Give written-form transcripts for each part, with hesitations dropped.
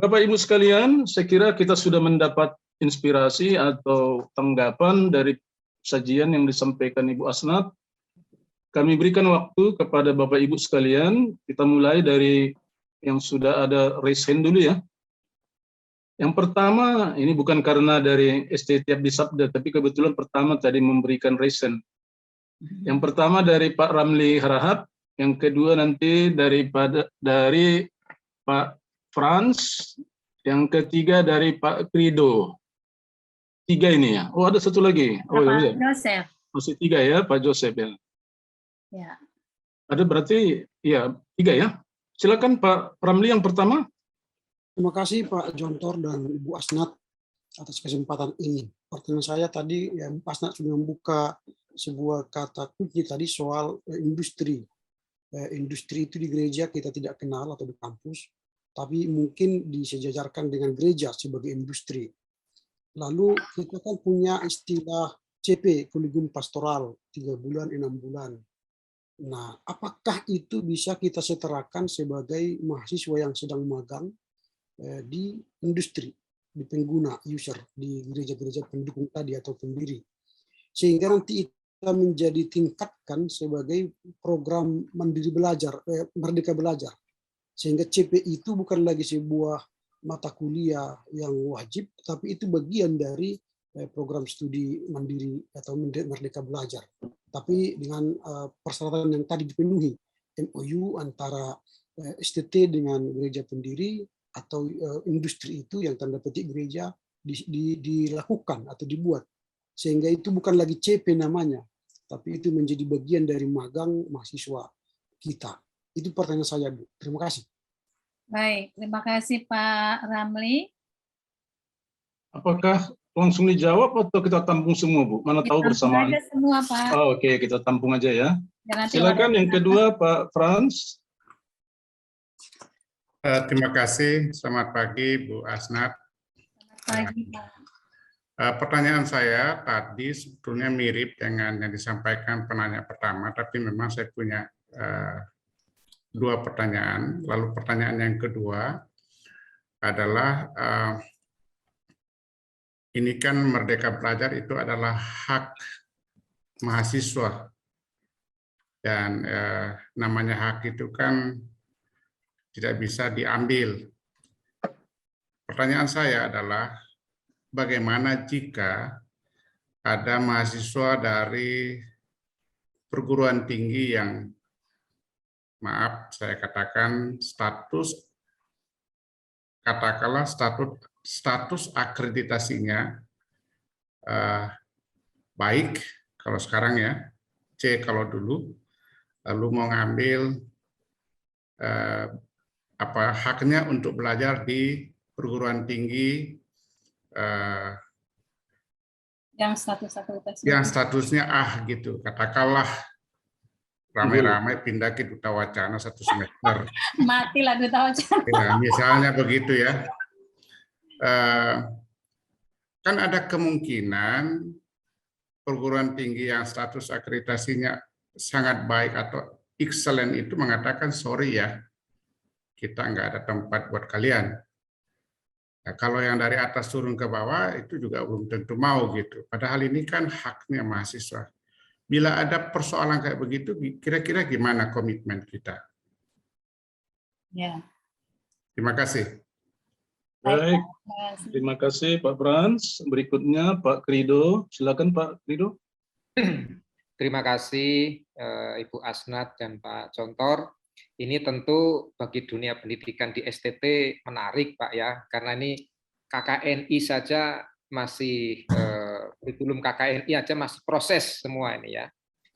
Bapak Ibu sekalian, saya kira kita sudah mendapat inspirasi atau tanggapan dari sajian yang disampaikan Ibu Asnat. Kami berikan waktu kepada Bapak Ibu sekalian. Kita mulai dari yang sudah ada raise hand dulu ya. Yang pertama, ini bukan karena dari ST Abdi Sabda, tapi kebetulan pertama tadi memberikan raise hand. Yang pertama dari Pak Ramli Harahap, yang kedua nanti dari Pak Frans, yang ketiga dari Pak Krido. 3 ini ya. Oh, ada satu lagi. Oh, Pak ya. Joseph. Masih 3 ya, Pak Joseph ya. Ya. Ada berarti ya 3 ya. Silakan Pak Ramli yang pertama. Terima kasih Pak Jontor dan Ibu Asnat atas kesempatan ini. Pertanyaan saya tadi, ya, Ibu Asnat sudah membuka sebuah kata kunci tadi soal industri. Industri itu di gereja kita tidak kenal atau di kampus, tapi mungkin disejajarkan dengan gereja sebagai industri. Lalu kita kan punya istilah CP, Kolegium Pastoral, 3 bulan, 6 bulan. Nah, apakah itu bisa kita setarakan sebagai mahasiswa yang sedang magang di industri, di pengguna, user, di gereja-gereja pendukung tadi atau pendiri. Sehingga nanti kita menjadi tingkatkan sebagai program mandiri belajar, merdeka belajar. Sehingga CP itu bukan lagi sebuah mata kuliah yang wajib, tapi itu bagian dari program studi mandiri atau merdeka belajar. Tapi dengan persyaratan yang tadi dipenuhi, MOU antara STT dengan gereja pendiri atau industri itu yang tanda petik gereja dilakukan atau dibuat. Sehingga itu bukan lagi CP namanya, tapi itu menjadi bagian dari magang mahasiswa kita. Itu pertanyaan saya, Bu. Terima kasih. Baik, terima kasih Pak Ramli. Apakah langsung dijawab atau kita tampung semua, Bu? Mana tahu bersamaan. Aja semua, Pak. Oh, oke, kita tampung aja ya. Nanti Silakan yang kedua, Pak Frans. Terima kasih. Selamat pagi, Bu Asnat. Selamat pagi, Pak. Pertanyaan saya tadi sebetulnya mirip dengan yang disampaikan penanya pertama, tapi memang saya punya 2 pertanyaan. Lalu pertanyaan yang kedua adalah, ini kan Merdeka Belajar itu adalah hak mahasiswa. Dan namanya hak itu kan tidak bisa diambil. Pertanyaan saya adalah, bagaimana jika ada mahasiswa dari perguruan tinggi yang, maaf saya katakan, katakanlah status akreditasinya baik kalau sekarang ya, C kalau dulu, lalu mau ngambil haknya untuk belajar di perguruan tinggi yang statusnya gitu, katakanlah ramai-ramai pindah ke Duta Wacana 1 semester. Matilah Duta Wacana. Ya, misalnya begitu ya. Kan ada kemungkinan perguruan tinggi yang status akreditasinya sangat baik atau excellent itu mengatakan, sorry ya, kita nggak ada tempat buat kalian. Nah, kalau yang dari atas turun ke bawah itu juga belum tentu mau gitu. Padahal ini kan haknya mahasiswa. Bila ada persoalan kayak begitu, kira-kira gimana komitmen kita? Ya. Terima kasih. Baik, terima kasih Pak Frans. Berikutnya Pak Krido. Silakan Pak Krido. Terima kasih Ibu Asnat dan Pak Jontor. Ini tentu bagi dunia pendidikan di STT menarik, Pak ya, karena ini KKNI saja masih kurikulum KKNI aja masih proses semua ini ya.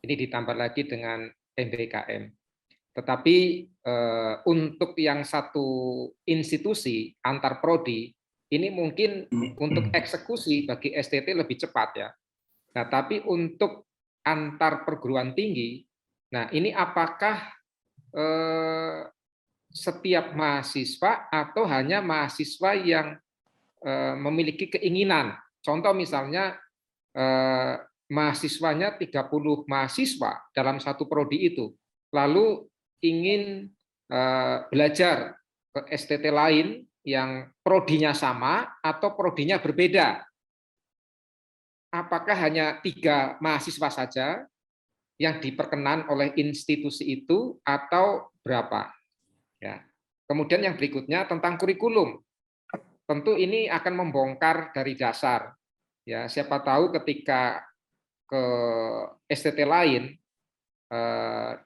Ini ditambah lagi dengan MBKM. Tetapi untuk yang satu institusi antar prodi ini mungkin untuk eksekusi bagi STT lebih cepat ya. Nah, tapi untuk antar perguruan tinggi, nah ini apakah setiap mahasiswa atau hanya mahasiswa yang memiliki keinginan. Contoh misalnya mahasiswanya 30 mahasiswa dalam satu prodi itu, lalu ingin belajar ke STT lain yang prodinya sama atau prodinya berbeda? Apakah hanya 3 mahasiswa saja yang diperkenan oleh institusi itu atau berapa? Ya. Kemudian yang berikutnya tentang kurikulum. Tentu ini akan membongkar dari dasar. Ya, siapa tahu ketika ke STT lain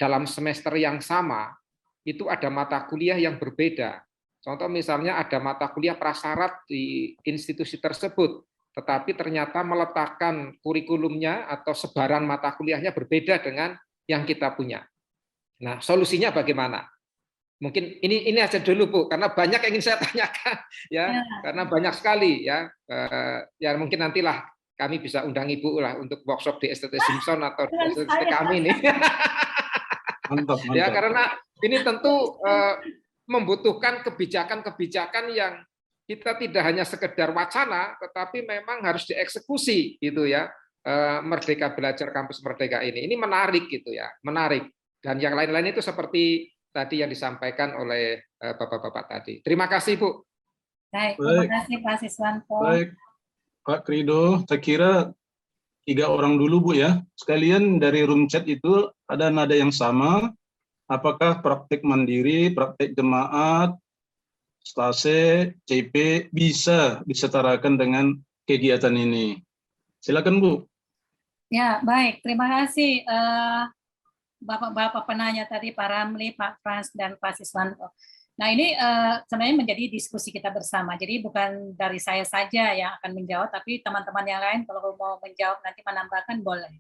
dalam semester yang sama itu ada mata kuliah yang berbeda. Contoh misalnya ada mata kuliah prasyarat di institusi tersebut, tetapi ternyata meletakkan kurikulumnya atau sebaran mata kuliahnya berbeda dengan yang kita punya. Nah, solusinya bagaimana? Mungkin ini aja dulu Bu, karena banyak yang ingin saya tanyakan ya, karena banyak sekali ya. Ya mungkin nantilah kami bisa undang Ibu lah untuk workshop di STT Simpson atau di STT kami nih. Mantap, mantap. Ya, karena ini tentu membutuhkan kebijakan-kebijakan yang kita tidak hanya sekedar wacana, tetapi memang harus dieksekusi gitu ya. Merdeka Belajar Kampus Merdeka ini menarik gitu ya, menarik. Dan yang lain-lain itu seperti tadi yang disampaikan oleh Bapak-bapak tadi. Terima kasih Bu. Baik, terima kasih Pak Siswanto. Baik, Pak Krido, saya kira 3 orang dulu Bu ya. Sekalian dari room chat itu ada nada yang sama. Apakah praktik mandiri, praktik jemaat, stase, CP bisa disetarakan dengan kegiatan ini? Silakan Bu. Ya, baik. Terima kasih Bapak-bapak penanya tadi, Pak Ramli, Pak Frans, dan Pak Siswanto. Nah, ini sebenarnya menjadi diskusi kita bersama. Jadi bukan dari saya saja yang akan menjawab, tapi teman-teman yang lain kalau mau menjawab nanti menambahkan boleh.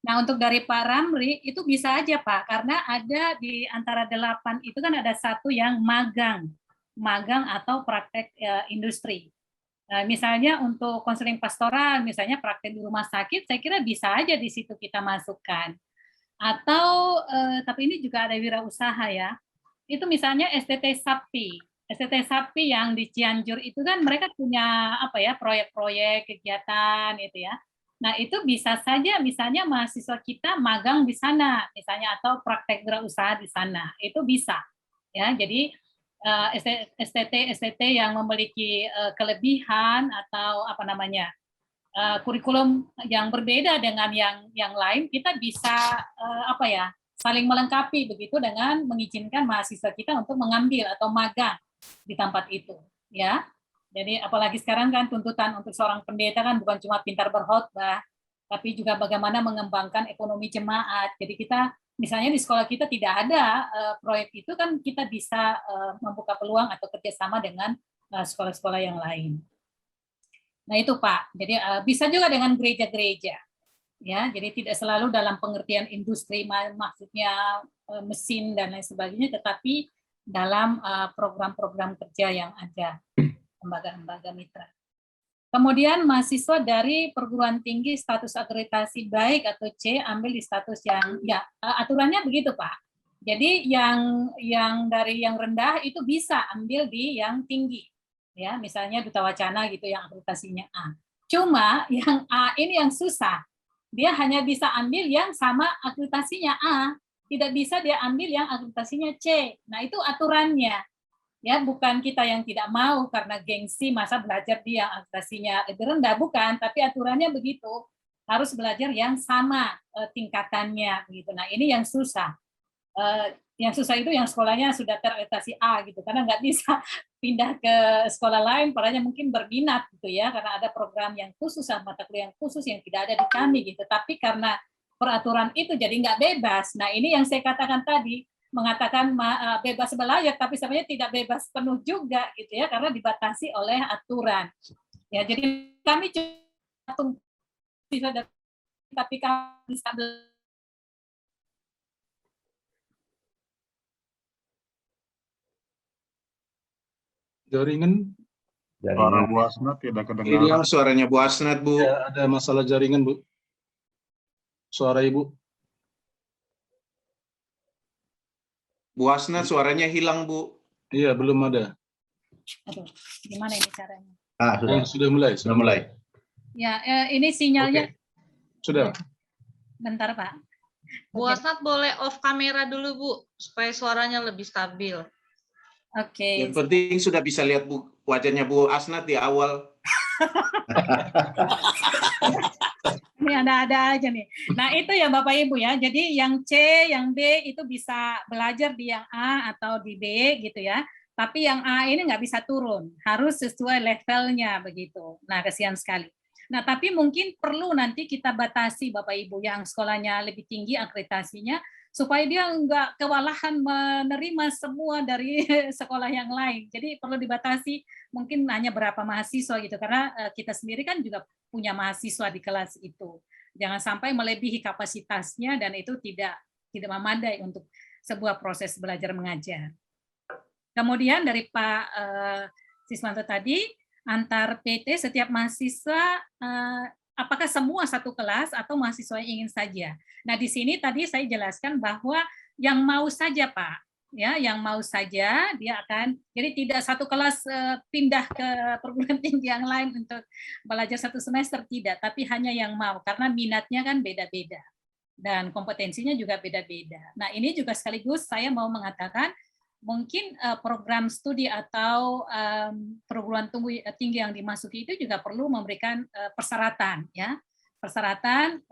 Nah, untuk dari Pak Ramli, itu bisa aja Pak, karena ada di antara 8 itu kan ada 1 yang magang atau praktek industri. Misalnya untuk konseling pastoral, misalnya praktek di rumah sakit, saya kira bisa aja di situ kita masukkan. Atau, tapi ini juga ada wirausaha ya, itu misalnya STT Sapi yang di Cianjur itu kan mereka punya proyek-proyek kegiatan itu ya. Nah, itu bisa saja misalnya mahasiswa kita magang di sana, misalnya atau praktek wirausaha di sana, itu bisa. Ya, jadi STT yang memiliki kelebihan atau kurikulum yang berbeda dengan yang lain, kita bisa saling melengkapi begitu dengan mengizinkan mahasiswa kita untuk mengambil atau magang di tempat itu, ya. Jadi apalagi sekarang kan tuntutan untuk seorang pendeta kan bukan cuma pintar berkhotbah, tapi juga bagaimana mengembangkan ekonomi jemaat. Jadi kita misalnya di sekolah kita tidak ada proyek itu, kan kita bisa membuka peluang atau kerjasama dengan sekolah-sekolah yang lain. Nah itu Pak, jadi bisa juga dengan gereja-gereja, ya. Jadi tidak selalu dalam pengertian industri, maksudnya mesin dan lain sebagainya, tetapi dalam program-program kerja yang ada, lembaga-lembaga mitra. Kemudian mahasiswa dari perguruan tinggi status akreditasi baik atau C ambil di status yang ya aturannya begitu Pak. Jadi yang dari yang rendah itu bisa ambil di yang tinggi. Ya, misalnya Duta Wacana gitu yang akreditasinya A. Cuma yang A ini yang susah. Dia hanya bisa ambil yang sama akreditasinya A, tidak bisa dia ambil yang akreditasinya C. Nah, itu aturannya. Ya, bukan kita yang tidak mau karena gengsi masa belajar di yang akreditasinya lebih rendah, bukan, tapi aturannya begitu. Harus belajar yang sama tingkatannya gitu. Nah, ini yang susah. Yang susah itu yang sekolahnya sudah terakreditasi A gitu, karena nggak bisa pindah ke sekolah lain, padahal mungkin berminat gitu ya, karena ada program yang khusus, mata kuliah yang khusus yang tidak ada di kami gitu. Tapi karena peraturan itu jadi nggak bebas. Nah, ini yang saya katakan tadi, mengatakan bebas belajar, tapi sebenarnya tidak bebas penuh juga gitu ya, karena dibatasi oleh aturan. Ya, jadi kami cuma bisa, tapi kami bisa Jaringan. Suara Bu Asnat tidak kedengaran. Hilang suaranya Bu Asnat, Bu. Ya, ada masalah jaringan, Bu. Suara Ibu. Bu Asnat suaranya hilang, Bu. Iya, belum ada. Aduh, gimana ini caranya? Sudah mulai. Sudah mulai. Ya, ini sinyalnya. Oke. Sudah. Bentar, Pak. Bu Asnat boleh off kamera dulu, Bu, supaya suaranya lebih stabil. Oke. Yang penting sudah bisa lihat wajahnya Bu Asnat di awal. Ini ada-ada aja nih. Nah, itu ya Bapak Ibu ya. Jadi yang C, yang D itu bisa belajar di yang A atau di B gitu ya. Tapi yang A ini nggak bisa turun. Harus sesuai levelnya begitu. Nah, kasihan sekali. Nah, tapi mungkin perlu nanti kita batasi Bapak Ibu yang sekolahnya lebih tinggi akreditasinya, supaya dia nggak kewalahan menerima semua dari sekolah yang lain. Jadi perlu dibatasi mungkin hanya berapa mahasiswa gitu, karena kita sendiri kan juga punya mahasiswa di kelas itu. Jangan sampai melebihi kapasitasnya dan itu tidak memadai untuk sebuah proses belajar mengajar. Kemudian dari Pak Siswanto tadi, antar PT setiap mahasiswa apakah semua satu kelas atau mahasiswa yang ingin saja. Nah, di sini tadi saya jelaskan bahwa yang mau saja, Pak, ya, yang mau saja dia akan, jadi tidak satu kelas pindah ke perguruan tinggi yang lain untuk belajar satu semester, tidak, tapi hanya yang mau, karena minatnya kan beda-beda dan kompetensinya juga beda-beda. Nah, ini juga sekaligus saya mau mengatakan mungkin program studi atau perguruan tinggi yang dimasuki itu juga perlu memberikan persyaratan, ya, persyaratan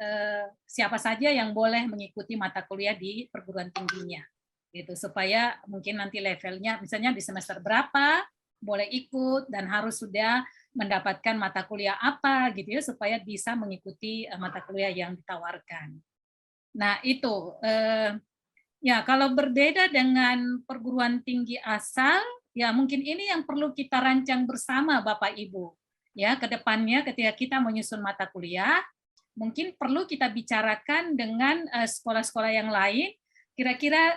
siapa saja yang boleh mengikuti mata kuliah di perguruan tingginya, gitu, supaya mungkin nanti levelnya, misalnya di semester berapa boleh ikut dan harus sudah mendapatkan mata kuliah apa, gitu ya, supaya bisa mengikuti mata kuliah yang ditawarkan. Nah, itu. Ya, kalau berbeda dengan perguruan tinggi asal, ya mungkin ini yang perlu kita rancang bersama Bapak Ibu. Ya, ke depannya ketika kita menyusun mata kuliah, mungkin perlu kita bicarakan dengan sekolah-sekolah yang lain, kira-kira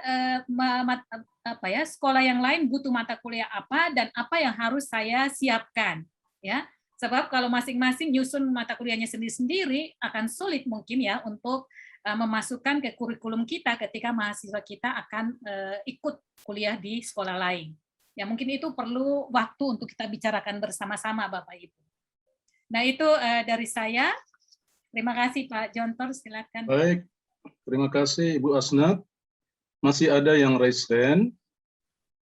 sekolah yang lain butuh mata kuliah apa dan apa yang harus saya siapkan, ya. Sebab kalau masing-masing nyusun mata kuliahnya sendiri-sendiri akan sulit mungkin ya untuk memasukkan ke kurikulum kita ketika mahasiswa kita akan ikut kuliah di sekolah lain. Ya mungkin itu perlu waktu untuk kita bicarakan bersama-sama Bapak Ibu. Nah itu dari saya. Terima kasih Pak Jontor, silakan. Baik, terima kasih Ibu Asnat. Masih ada yang raise hand.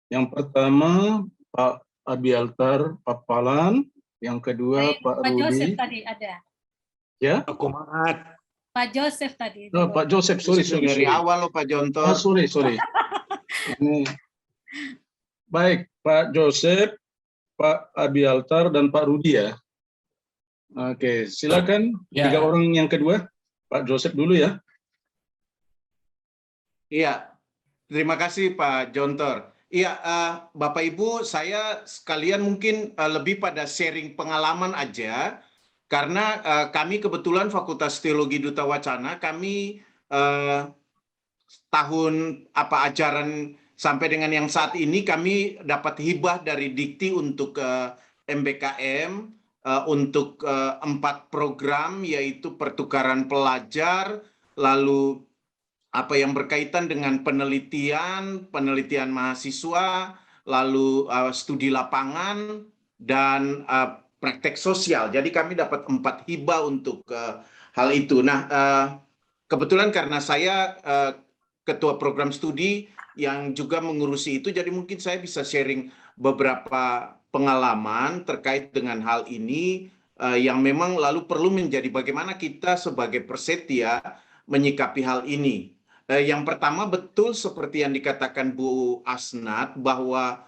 Yang pertama Pak Abialtar Papalan, yang kedua Pak Pak Rudi. Joseph tadi ada. Ya? Pak Joseph tadi. Oh, Pak Joseph, sorry. Dari awal loh Pak Jontor. Oh, sorry. Ini. Baik, Pak Joseph, Pak Abialtar, dan Pak Rudi ya. Oke, silakan. Ya. 3 orang yang kedua. Pak Joseph dulu ya. Iya, terima kasih Pak Jontor. Iya, Bapak Ibu, saya sekalian mungkin lebih pada sharing pengalaman aja. Karena kami kebetulan Fakultas Teologi Duta Wacana, kami tahun ajaran sampai dengan yang saat ini kami dapat hibah dari Dikti untuk MBKM untuk 4 program, yaitu pertukaran pelajar, lalu apa yang berkaitan dengan penelitian mahasiswa, lalu studi lapangan dan praktek sosial. Jadi kami dapat 4 hibah untuk hal itu. Nah, kebetulan karena saya ketua program studi yang juga mengurusi itu, jadi mungkin saya bisa sharing beberapa pengalaman terkait dengan hal ini yang memang lalu perlu menjadi bagaimana kita sebagai Persetia menyikapi hal ini. Yang pertama, betul seperti yang dikatakan Bu Asnat bahwa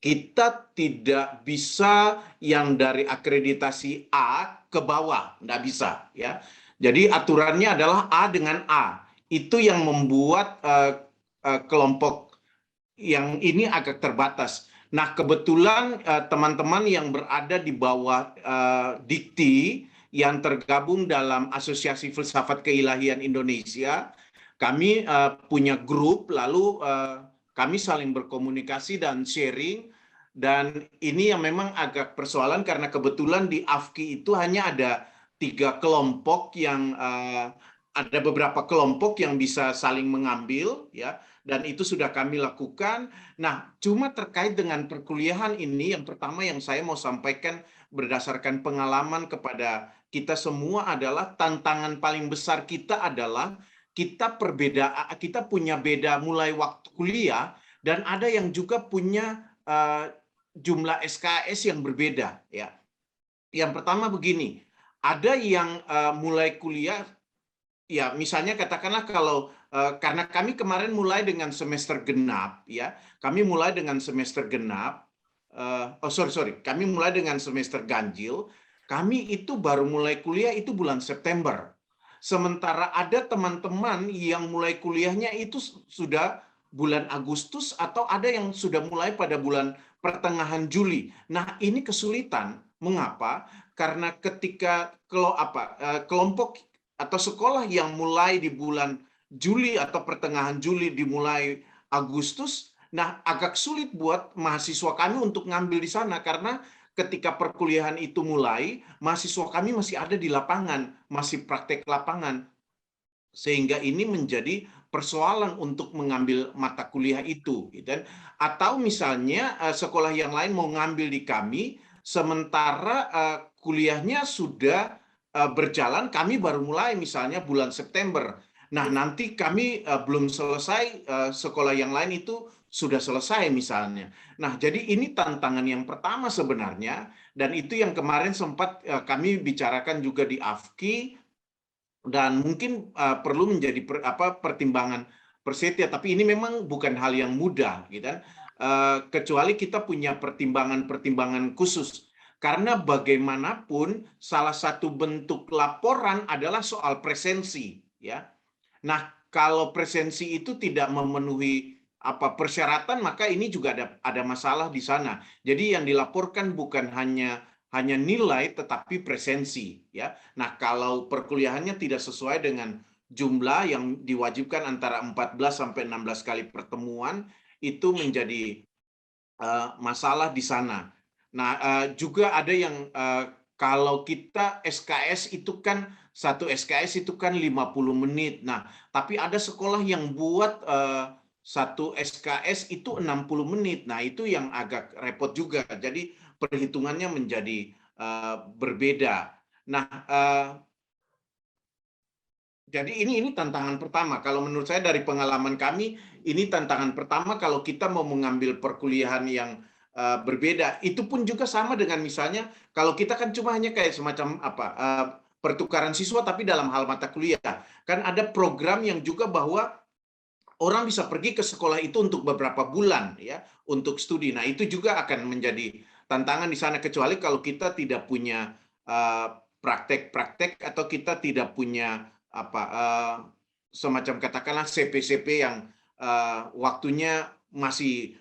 kita tidak bisa yang dari akreditasi A ke bawah, nggak bisa ya. Jadi aturannya adalah A dengan A. Itu yang membuat kelompok yang ini agak terbatas. Nah, kebetulan teman-teman yang berada di bawah Dikti yang tergabung dalam Asosiasi Filsafat Keilahian Indonesia, kami punya grup, lalu kami saling berkomunikasi dan sharing, dan ini yang memang agak persoalan karena kebetulan di AFKI itu hanya ada 3 kelompok yang ada beberapa kelompok yang bisa saling mengambil ya, dan itu sudah kami lakukan. Nah, cuma terkait dengan perkuliahan ini, yang pertama yang saya mau sampaikan berdasarkan pengalaman kepada kita semua adalah tantangan paling besar kita adalah kita punya beda mulai waktu kuliah dan ada yang juga punya jumlah SKS yang berbeda ya. Yang pertama begini, ada yang mulai kuliah ya, misalnya katakanlah kalau karena kami kemarin mulai dengan semester genap ya, kami mulai dengan semester genap. Kami mulai dengan semester ganjil. Kami itu baru mulai kuliah itu bulan September. Sementara ada teman-teman yang mulai kuliahnya itu sudah bulan Agustus atau ada yang sudah mulai pada bulan pertengahan Juli. Nah, ini kesulitan. Mengapa? Karena ketika kelompok atau sekolah yang mulai di bulan Juli atau pertengahan Juli dimulai Agustus, nah agak sulit buat mahasiswa kami untuk ngambil di sana karena ketika perkuliahan itu mulai, mahasiswa kami masih ada di lapangan, masih praktek lapangan. Sehingga ini menjadi persoalan untuk mengambil mata kuliah itu. Gitu. Atau misalnya sekolah yang lain mau ngambil di kami, sementara kuliahnya sudah berjalan, kami baru mulai misalnya bulan September. Nah, nanti kami belum selesai, sekolah yang lain itu sudah selesai misalnya. Nah, jadi ini tantangan yang pertama sebenarnya, dan itu yang kemarin sempat kami bicarakan juga di AFKI, dan mungkin perlu menjadi pertimbangan Persetia, tapi ini memang bukan hal yang mudah, gitu kan? Kecuali kita punya pertimbangan-pertimbangan khusus. Karena bagaimanapun salah satu bentuk laporan adalah soal presensi, ya. Nah, kalau presensi itu tidak memenuhi persyaratan, maka ini juga ada masalah di sana. Jadi yang dilaporkan bukan hanya nilai tetapi presensi, ya. Nah, kalau perkuliahannya tidak sesuai dengan jumlah yang diwajibkan antara 14 sampai 16 kali pertemuan, itu menjadi masalah di sana. Nah, juga ada yang kalau kita SKS itu kan satu SKS itu kan 50 menit. Nah, tapi ada sekolah yang buat satu SKS itu 60 menit. Nah, itu yang agak repot juga. Jadi perhitungannya menjadi berbeda. Nah, jadi ini tantangan pertama. Kalau menurut saya dari pengalaman kami, ini tantangan pertama kalau kita mau mengambil perkuliahan yang berbeda. Itu pun juga sama dengan misalnya kalau kita kan cuma hanya kayak semacam pertukaran siswa tapi dalam hal mata kuliah. Kan ada program yang juga bahwa orang bisa pergi ke sekolah itu untuk beberapa bulan ya untuk studi. Nah, itu juga akan menjadi tantangan di sana kecuali kalau kita tidak punya praktek-praktek atau kita tidak punya semacam katakanlah CP-CP yang waktunya masih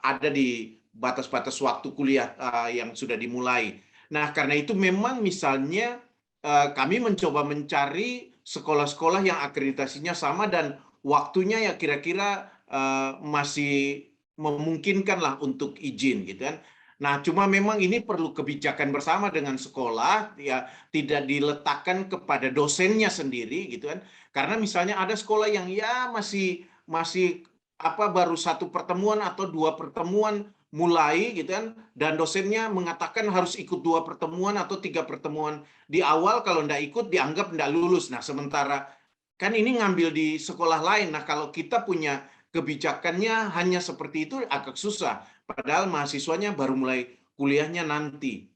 ada di batas-batas waktu kuliah yang sudah dimulai. Nah, karena itu memang misalnya kami mencoba mencari sekolah-sekolah yang akreditasinya sama dan waktunya ya kira-kira masih memungkinkan lah untuk izin gitu kan. Nah, cuma memang ini perlu kebijakan bersama dengan sekolah ya, tidak diletakkan kepada dosennya sendiri gitu kan. Karena misalnya ada sekolah yang ya masih baru satu pertemuan atau dua pertemuan mulai gitu kan, dan dosennya mengatakan harus ikut 2 pertemuan atau 3 pertemuan di awal, kalau nggak ikut dianggap nggak lulus. Nah, sementara kan ini ngambil di sekolah lain. Nah, kalau kita punya kebijakannya hanya seperti itu agak susah. Padahal mahasiswanya baru mulai kuliahnya nanti.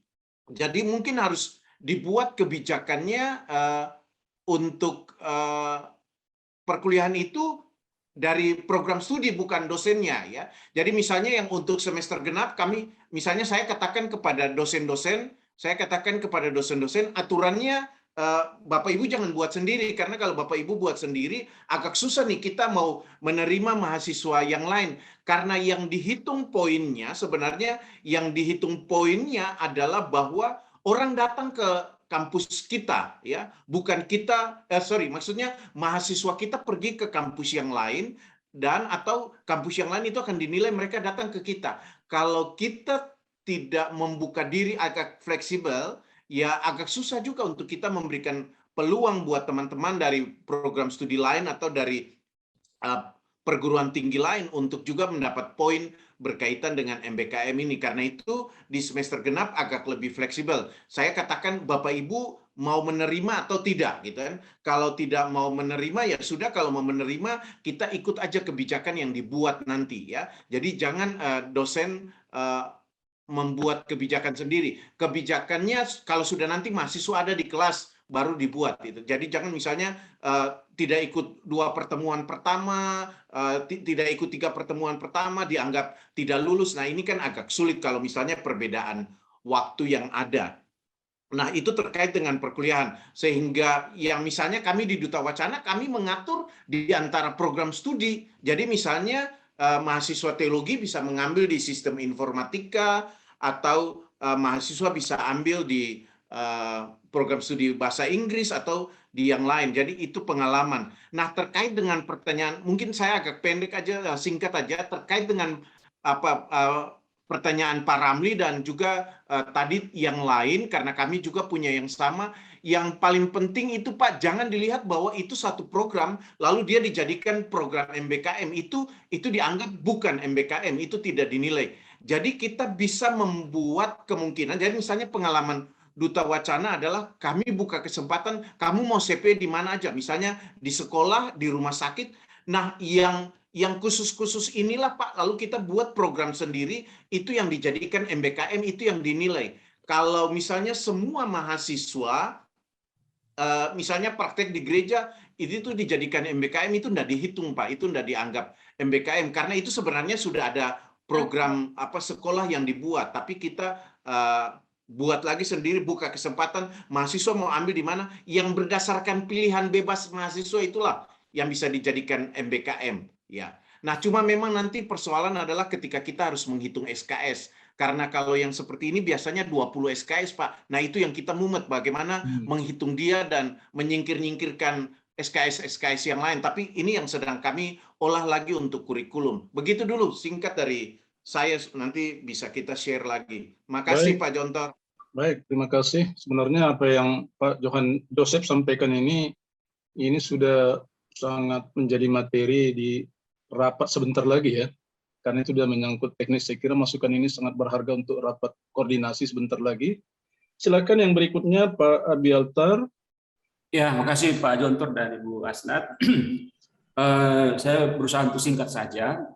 Jadi mungkin harus dibuat kebijakannya untuk perkuliahan itu dari program studi bukan dosennya ya. Jadi misalnya yang untuk semester genap kami, misalnya saya katakan kepada dosen-dosen aturannya Bapak Ibu jangan buat sendiri, karena kalau Bapak Ibu buat sendiri agak susah nih kita mau menerima mahasiswa yang lain, karena yang dihitung poinnya sebenarnya adalah bahwa orang datang ke kampus kita ya, bukan kita maksudnya mahasiswa kita pergi ke kampus yang lain, dan atau kampus yang lain itu akan dinilai mereka datang ke kita. Kalau kita tidak membuka diri agak fleksibel, ya agak susah juga untuk kita memberikan peluang buat teman-teman dari program studi lain atau dari perguruan tinggi lain untuk juga mendapat poin berkaitan dengan MBKM ini. Karena itu di semester genap agak lebih fleksibel. Saya katakan Bapak Ibu mau menerima atau tidak gitu kan. Kalau tidak mau menerima ya sudah, kalau mau menerima kita ikut aja kebijakan yang dibuat nanti ya. Jadi jangan dosen membuat kebijakan sendiri. Kebijakannya kalau sudah nanti mahasiswa ada di kelas baru dibuat gitu. Jadi jangan misalnya tidak ikut 2 pertemuan pertama, tidak ikut 3 pertemuan pertama dianggap tidak lulus. Nah, ini kan agak sulit kalau misalnya perbedaan waktu yang ada. Nah, itu terkait dengan perkuliahan. Sehingga yang misalnya kami di Duta Wacana, kami mengatur di antara program studi. Jadi misalnya mahasiswa teologi bisa mengambil di sistem informatika, atau mahasiswa bisa ambil di program studi bahasa Inggris atau di yang lain. Jadi itu pengalaman. Nah, terkait dengan pertanyaan, mungkin saya agak pendek aja, singkat aja, terkait dengan pertanyaan Pak Ramli dan juga tadi yang lain, karena kami juga punya yang sama. Yang paling penting itu Pak, jangan dilihat bahwa itu satu program lalu dia dijadikan program MBKM. Itu dianggap bukan MBKM, itu tidak dinilai. Jadi kita bisa membuat kemungkinan. Jadi misalnya pengalaman Duta Wacana adalah kami buka kesempatan, kamu mau CP di mana aja, misalnya di sekolah, di rumah sakit. Nah, yang khusus-khusus inilah Pak, lalu kita buat program sendiri, itu yang dijadikan MBKM, itu yang dinilai. Kalau misalnya semua mahasiswa, misalnya praktek di gereja, itu tuh dijadikan MBKM, itu tidak dihitung Pak, itu tidak dianggap MBKM, karena itu sebenarnya sudah ada program sekolah yang dibuat, tapi kita buat lagi sendiri, buka kesempatan, mahasiswa mau ambil di mana, yang berdasarkan pilihan bebas mahasiswa itulah yang bisa dijadikan MBKM. Ya, nah cuma memang nanti persoalan adalah ketika kita harus menghitung SKS, karena kalau yang seperti ini biasanya 20 SKS Pak. Nah itu yang kita mumet, bagaimana menghitung dia dan menyingkir-nyingkirkan SKS yang lain. Tapi ini yang sedang kami olah lagi untuk kurikulum. Begitu dulu singkat dari saya, nanti bisa kita share lagi. Makasih Pak Jontor. Baik, terima kasih. Sebenarnya apa yang Pak Johan Joseph sampaikan ini sudah sangat menjadi materi di rapat sebentar lagi ya. Karena itu sudah menyangkut teknis, saya kira masukan ini sangat berharga untuk rapat koordinasi sebentar lagi. Silakan yang berikutnya Pak Abialtar. Ya, makasih Pak Jontor dan Ibu Asnat. Saya berusaha untuk singkat saja.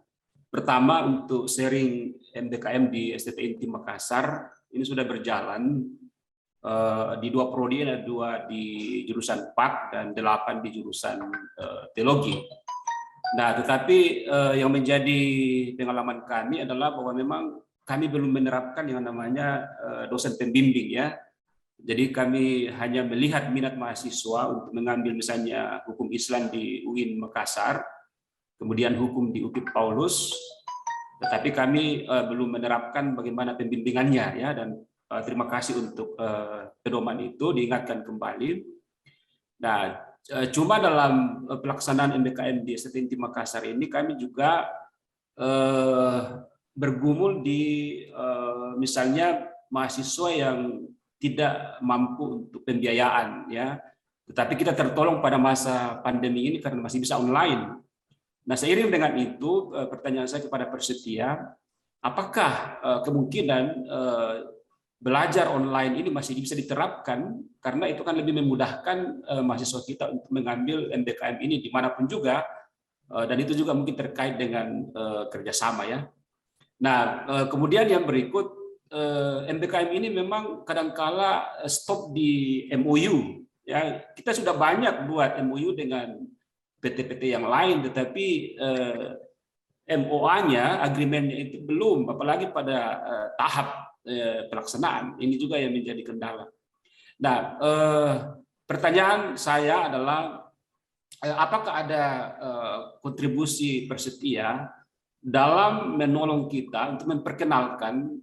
Pertama, untuk sharing MBKM di STT Inti Makassar, ini sudah berjalan di 2 prodi, ada 2 di jurusan PAK dan 8 di jurusan teologi. Nah, tetapi yang menjadi pengalaman kami adalah bahwa memang kami belum menerapkan yang namanya dosen pembimbing ya. Jadi kami hanya melihat minat mahasiswa untuk mengambil misalnya hukum Islam di UIN Makassar, kemudian hukum di UPI Paulus, tetapi kami belum menerapkan bagaimana pembimbingannya ya, dan terima kasih untuk pedoman itu diingatkan kembali. Nah, cuma dalam pelaksanaan MBKM di STT Inti Makassar ini kami juga bergumul di misalnya mahasiswa yang tidak mampu untuk pembiayaan ya, tetapi kita tertolong pada masa pandemi ini karena masih bisa online. Nah, seiring dengan itu pertanyaan saya kepada Persetia, apakah kemungkinan belajar online ini masih bisa diterapkan, karena itu kan lebih memudahkan mahasiswa kita untuk mengambil MBKM ini dimanapun juga, dan itu juga mungkin terkait dengan kerjasama ya. Nah, kemudian yang berikut, MBKM ini memang kadangkala stop di MOU ya. Kita sudah banyak buat MOU dengan PT-PT yang lain, tetapi MOA-nya, agreement-nya itu belum, apalagi pada tahap pelaksanaan. Ini juga yang menjadi kendala. Nah, pertanyaan saya adalah apakah ada kontribusi Persetia dalam menolong kita untuk memperkenalkan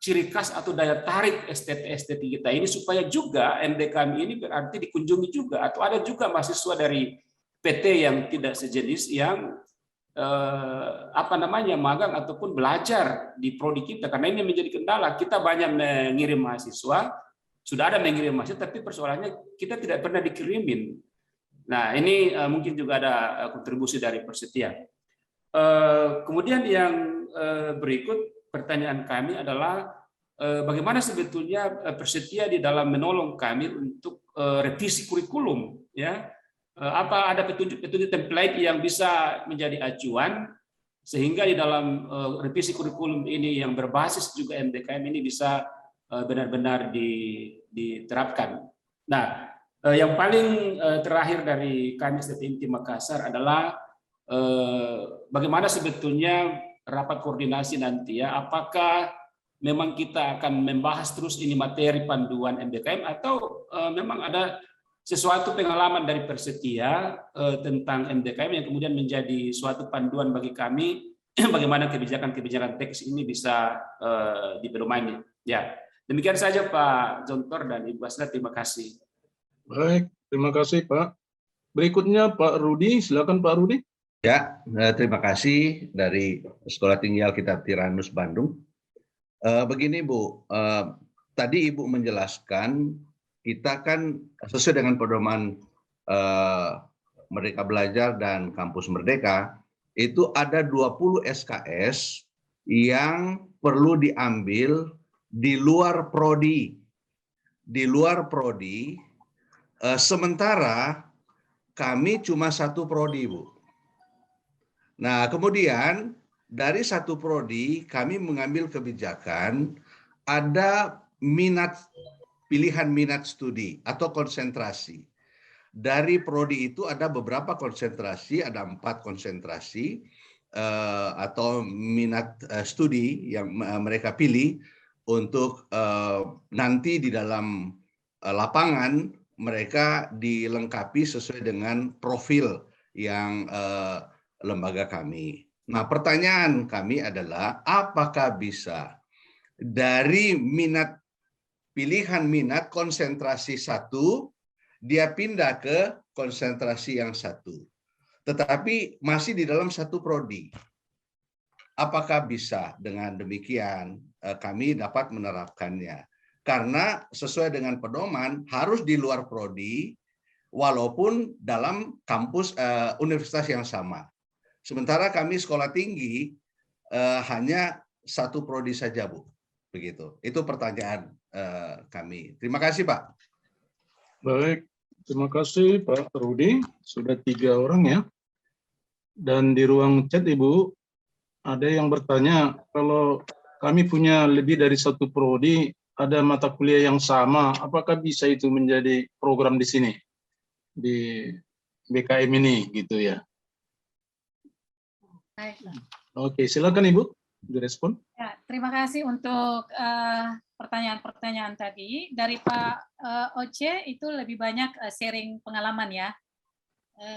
ciri khas atau daya tarik STT kita ini, supaya juga MBKM ini berarti dikunjungi juga, atau ada juga mahasiswa dari PT yang tidak sejenis yang magang ataupun belajar di prodi kita, karena ini menjadi kendala. Kita banyak mengirim mahasiswa, sudah ada mengirim mahasiswa, tapi persoalannya kita tidak pernah dikirimin. Nah, ini mungkin juga ada kontribusi dari Persetia. Kemudian yang berikut, pertanyaan kami adalah bagaimana sebetulnya Persetia di dalam menolong kami untuk revisi kurikulum, ya. Apa ada petunjuk-petunjuk template yang bisa menjadi acuan sehingga di dalam revisi kurikulum ini yang berbasis juga MDKM ini bisa benar-benar diterapkan. Nah, yang paling terakhir dari kami STT Inti Makassar adalah bagaimana sebetulnya rapat koordinasi nanti, ya, apakah memang kita akan membahas terus ini materi panduan MDKM atau memang ada sesuatu pengalaman dari Persetia tentang MDKM yang kemudian menjadi suatu panduan bagi kami bagaimana kebijakan-kebijakan teks ini bisa dipedomani. Ya, demikian saja Pak Jontor dan Ibu Asnat, terima kasih. Baik, terima kasih Pak. Berikutnya Pak Rudi, silakan Pak Rudi. Ya, terima kasih dari Sekolah Tinggi Alkitab Tiranus Bandung. Begini Bu, tadi Ibu menjelaskan kita kan sesuai dengan pedoman Merdeka Belajar dan Kampus Merdeka, itu ada 20 SKS yang perlu diambil di luar prodi. Di luar prodi, sementara kami cuma satu prodi, Bu. Nah, kemudian dari satu prodi kami mengambil kebijakan ada pilihan minat studi atau konsentrasi. Dari prodi itu ada beberapa konsentrasi, ada 4 konsentrasi atau minat studi yang mereka pilih untuk nanti di dalam lapangan mereka dilengkapi sesuai dengan profil yang lembaga kami. Nah, pertanyaan kami adalah apakah bisa dari pilihan minat konsentrasi 1 dia pindah ke konsentrasi yang 1, tetapi masih di dalam satu prodi. Apakah bisa dengan demikian kami dapat menerapkannya? Karena sesuai dengan pedoman harus di luar prodi walaupun dalam kampus universitas yang sama. Sementara kami sekolah tinggi hanya satu prodi saja, Bu. Begitu. Itu pertanyaan kami. Terima kasih, Pak. Baik, terima kasih Pak Rudi. Sudah 3 orang ya. Dan di ruang chat Ibu, ada yang bertanya, kalau kami punya lebih dari satu prodi, ada mata kuliah yang sama, apakah bisa itu menjadi program di sini? Di BKM ini, gitu ya. Baiklah. Oke, silakan Ibu, direspon. Ya, terima kasih untuk pertanyaan-pertanyaan tadi. Dari Pak Oce itu lebih banyak sharing pengalaman ya.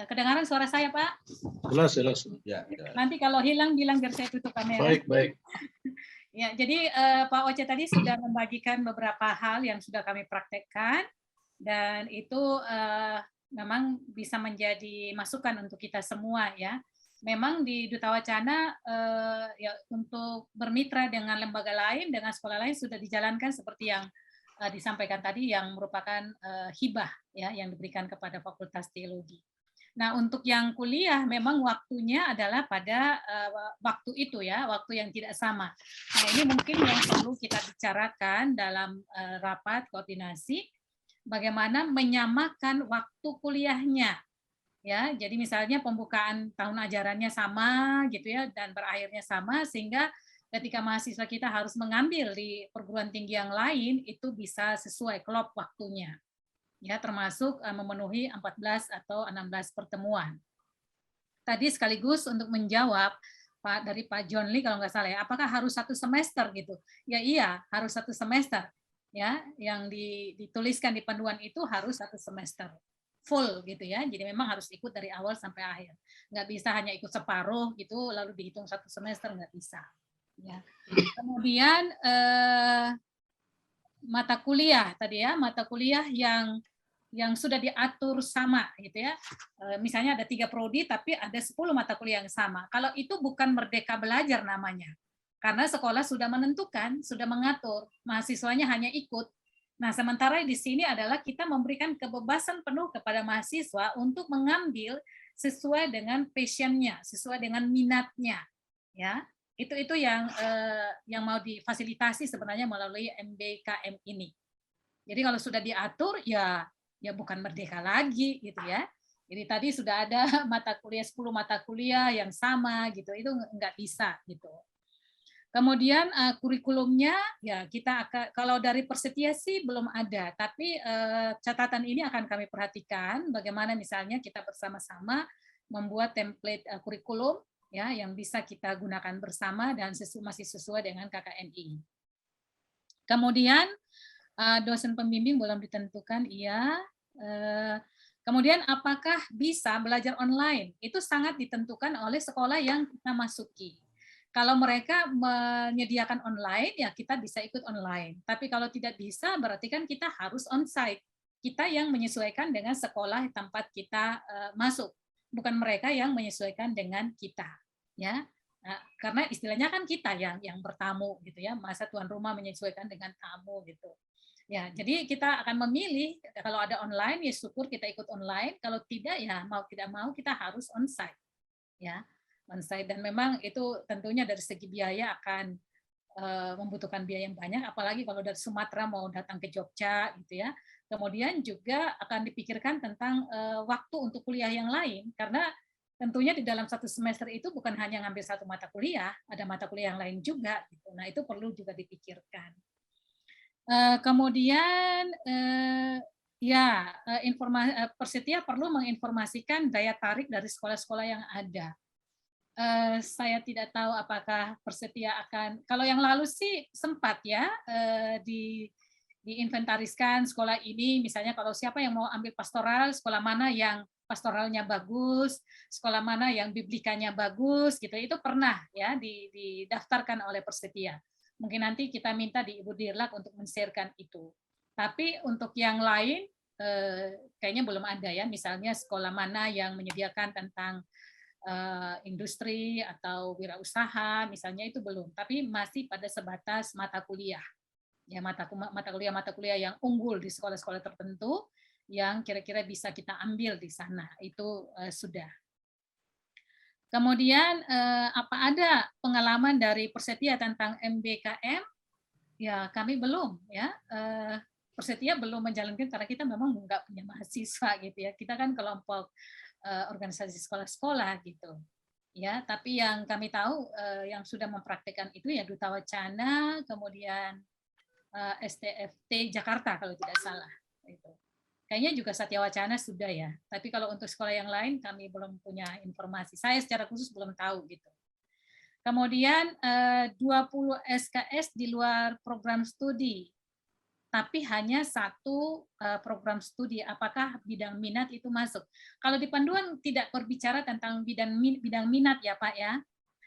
Kedengaran suara saya, Pak? Jelas, jelas. Ya, Nanti kalau hilang bilang biar saya tutup kamera. Baik, baik. Ya, jadi Pak Oce tadi sudah membagikan beberapa hal yang sudah kami praktekkan dan itu memang bisa menjadi masukan untuk kita semua ya. Memang di Duta Wacana ya untuk bermitra dengan lembaga lain, dengan sekolah lain sudah dijalankan seperti yang disampaikan tadi yang merupakan hibah ya yang diberikan kepada Fakultas Teologi. Nah, untuk yang kuliah memang waktunya adalah pada waktu itu ya, waktu yang tidak sama. Nah, ini mungkin yang perlu kita bicarakan dalam rapat koordinasi bagaimana menyamakan waktu kuliahnya. Ya, jadi misalnya pembukaan tahun ajarannya sama gitu ya dan berakhirnya sama sehingga ketika mahasiswa kita harus mengambil di perguruan tinggi yang lain itu bisa sesuai klop waktunya. Ya, termasuk memenuhi 14 atau 16 pertemuan. Tadi sekaligus untuk menjawab dari Pak John Lee kalau nggak salah ya, apakah harus 1 semester gitu? Ya iya, harus 1 semester. Ya, yang dituliskan di panduan itu harus 1 semester. Full gitu ya, jadi memang harus ikut dari awal sampai akhir, nggak bisa hanya ikut separuh gitu lalu dihitung 1 semester, nggak bisa. Ya. Kemudian mata kuliah tadi ya, mata kuliah yang sudah diatur sama gitu ya, misalnya ada 3 prodi tapi ada 10 mata kuliah yang sama. Kalau itu bukan Merdeka Belajar namanya, karena sekolah sudah menentukan, sudah mengatur, mahasiswanya hanya ikut. Nah, sementara di sini adalah kita memberikan kebebasan penuh kepada mahasiswa untuk mengambil sesuai dengan passion-nya, sesuai dengan minatnya, ya. Itu yang mau difasilitasi sebenarnya melalui MBKM ini. Jadi kalau sudah diatur ya bukan merdeka lagi gitu ya. Jadi tadi sudah ada mata kuliah 10 mata kuliah yang sama gitu. Itu nggak bisa gitu. Kemudian kurikulumnya ya kita akan, kalau dari Persetia sih belum ada, tapi catatan ini akan kami perhatikan bagaimana misalnya kita bersama-sama membuat template kurikulum ya yang bisa kita gunakan bersama dan masih sesuai dengan KKNI. Kemudian dosen pembimbing belum ditentukan, iya. Kemudian apakah bisa belajar online? Itu sangat ditentukan oleh sekolah yang kita masuki. Kalau mereka menyediakan online, ya kita bisa ikut online. Tapi kalau tidak bisa, berarti kan kita harus onsite. Kita yang menyesuaikan dengan sekolah tempat kita masuk, bukan mereka yang menyesuaikan dengan kita. Ya, nah, karena istilahnya kan kita yang bertamu gitu ya, masa tuan rumah menyesuaikan dengan tamu gitu. Ya, jadi kita akan memilih kalau ada online ya syukur kita ikut online, kalau tidak ya mau tidak mau kita harus onsite. Ya. On-site, dan memang itu tentunya dari segi biaya akan membutuhkan biaya yang banyak, apalagi kalau dari Sumatera mau datang ke Jogja gitu ya. Kemudian juga akan dipikirkan tentang waktu untuk kuliah yang lain, karena tentunya di dalam satu semester itu bukan hanya ngambil satu mata kuliah, ada mata kuliah yang lain juga gitu. Nah itu perlu juga dipikirkan. Kemudian Persetia perlu menginformasikan daya tarik dari sekolah-sekolah yang ada. Saya tidak tahu apakah Persetia akan, kalau yang lalu sih sempat ya diinventariskan sekolah ini, misalnya kalau siapa yang mau ambil pastoral, sekolah mana yang pastoralnya bagus, sekolah mana yang biblikanya bagus, gitu. Itu pernah ya didaftarkan oleh Persetia. Mungkin nanti kita minta di Ibu Dirlak untuk men-sharekan itu. Tapi untuk yang lain kayaknya belum ada ya, misalnya sekolah mana yang menyediakan tentang industri atau wirausaha misalnya, itu belum, tapi masih pada sebatas mata kuliah ya, mata kuliah yang unggul di sekolah-sekolah tertentu yang kira-kira bisa kita ambil di sana, itu sudah. Kemudian apa ada pengalaman dari Persetia tentang MBKM? Ya kami belum ya, Persetia belum menjalankan karena kita memang nggak punya mahasiswa gitu ya, kita kan kelompok organisasi sekolah-sekolah gitu ya. Tapi yang kami tahu yang sudah mempraktikkan itu ya Duta Wacana, kemudian STFT Jakarta kalau tidak salah itu. Kayaknya juga Satya Wacana sudah ya, tapi kalau untuk sekolah yang lain kami belum punya informasi, saya secara khusus belum tahu gitu. Kemudian 20 SKS di luar program studi, tapi hanya satu program studi, apakah bidang minat itu masuk? Kalau di panduan tidak berbicara tentang bidang minat ya Pak ya,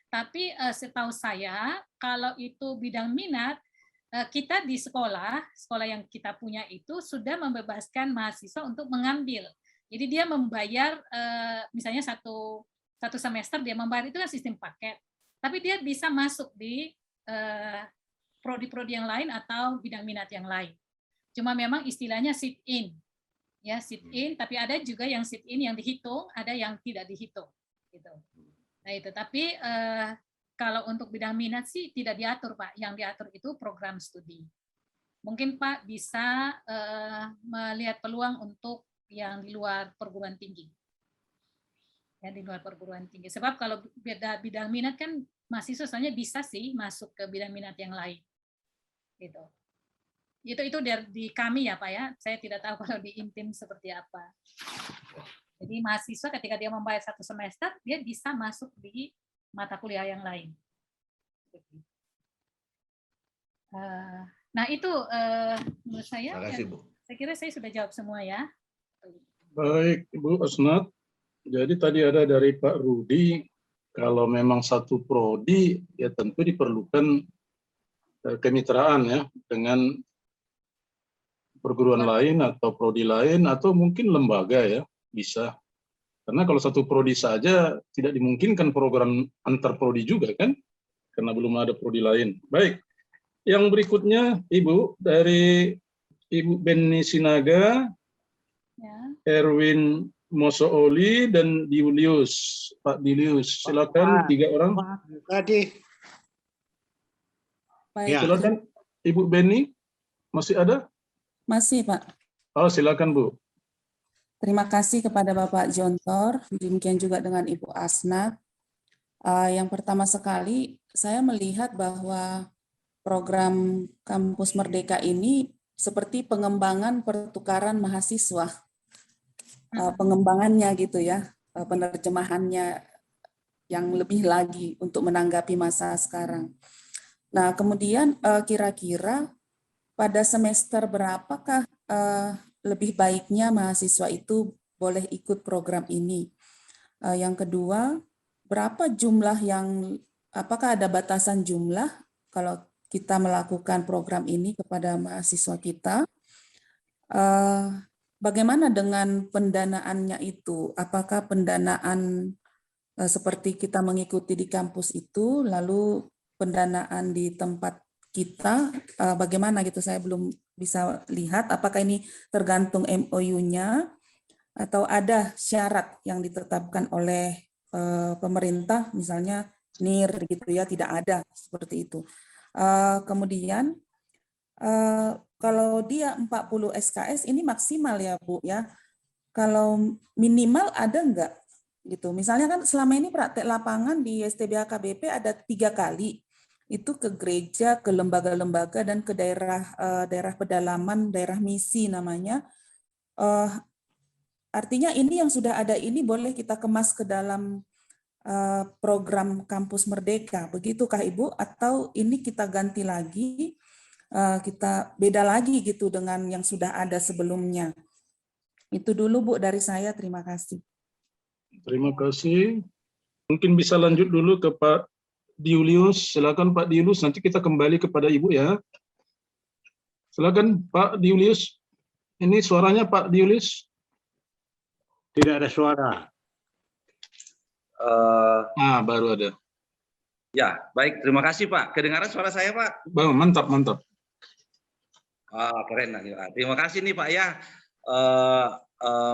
tapi setahu saya kalau itu bidang minat, kita di sekolah yang kita punya itu sudah membebaskan mahasiswa untuk mengambil. Jadi dia membayar misalnya satu semester dia membayar, itu kan sistem paket, tapi dia bisa masuk di prodi-prodi yang lain atau bidang minat yang lain. Cuma memang istilahnya sit in. Ya, sit in, tapi ada juga yang sit in yang dihitung, ada yang tidak dihitung gitu. Nah, itu tapi kalau untuk bidang minat sih tidak diatur, Pak. Yang diatur itu program studi. Mungkin Pak bisa melihat peluang untuk yang di luar perguruan tinggi. Ya, di luar perguruan tinggi. Sebab kalau bidang minat kan mahasiswa soalnya bisa sih masuk ke bidang minat yang lain. Gitu. Itu di kami ya Pak ya. Saya tidak tahu kalau di Intim seperti apa. Jadi mahasiswa ketika dia membayar satu semester, dia bisa masuk di mata kuliah yang lain. Nah itu menurut saya. Terima kasih, Bu. Saya kira saya sudah jawab semua ya. Baik, Ibu Asnat. Jadi tadi ada dari Pak Rudi, kalau memang satu prodi, ya tentu diperlukan kemitraan ya dengan perguruan lain atau prodi lain atau mungkin lembaga ya, bisa. Karena kalau satu prodi saja tidak dimungkinkan program antar prodi juga kan, karena belum ada prodi lain. Baik, yang berikutnya Ibu dari Ibu Beni Sinaga, Ya. Erwin Mosooli dan Diulius. Pak Diulius, silakan 3 orang. Tadi Baik, Silakan Ibu Beni, masih ada? masih Pak. Oh, silakan Bu. Terima kasih kepada Bapak Jontor, demikian juga dengan Ibu Asnat. Yang pertama sekali, saya melihat bahwa program Kampus Merdeka ini seperti pengembangan pertukaran mahasiswa. Pengembangannya gitu ya, penerjemahannya yang lebih lagi untuk menanggapi masa sekarang. Nah, kemudian kira-kira pada semester berapakah lebih baiknya mahasiswa itu boleh ikut program ini? Yang kedua, berapa jumlah apakah ada batasan jumlah kalau kita melakukan program ini kepada mahasiswa kita? Bagaimana dengan pendanaannya itu? Apakah pendanaan seperti kita mengikuti di kampus itu, lalu pendanaan di tempat kita, bagaimana gitu? Saya belum bisa lihat apakah ini tergantung MOU-nya atau ada syarat yang ditetapkan oleh pemerintah, misalnya NIR gitu ya, tidak ada seperti itu. Kemudian kalau dia 40 SKS ini maksimal ya Bu ya. Kalau minimal ada enggak gitu. Misalnya kan selama ini praktek lapangan di STB HKBP ada 3 kali. Itu ke gereja, ke lembaga-lembaga dan ke daerah pedalaman, daerah misi namanya. Artinya ini yang sudah ada ini boleh kita kemas ke dalam program Kampus Merdeka. Begitukah Ibu? Atau ini kita ganti lagi? Kita beda lagi gitu dengan yang sudah ada sebelumnya. Itu dulu Bu dari saya, terima kasih. Terima kasih. Mungkin bisa lanjut dulu ke Pak Diulius. Silakan Pak Diulius, nanti kita kembali kepada Ibu ya. Silakan Pak Diulius. Ini suaranya Pak Diulius. Tidak ada suara. Baru ada. Ya, baik. Terima kasih Pak. Kedengaran suara saya Pak? Mantap, mantap. Keren. Terima kasih nih Pak ya.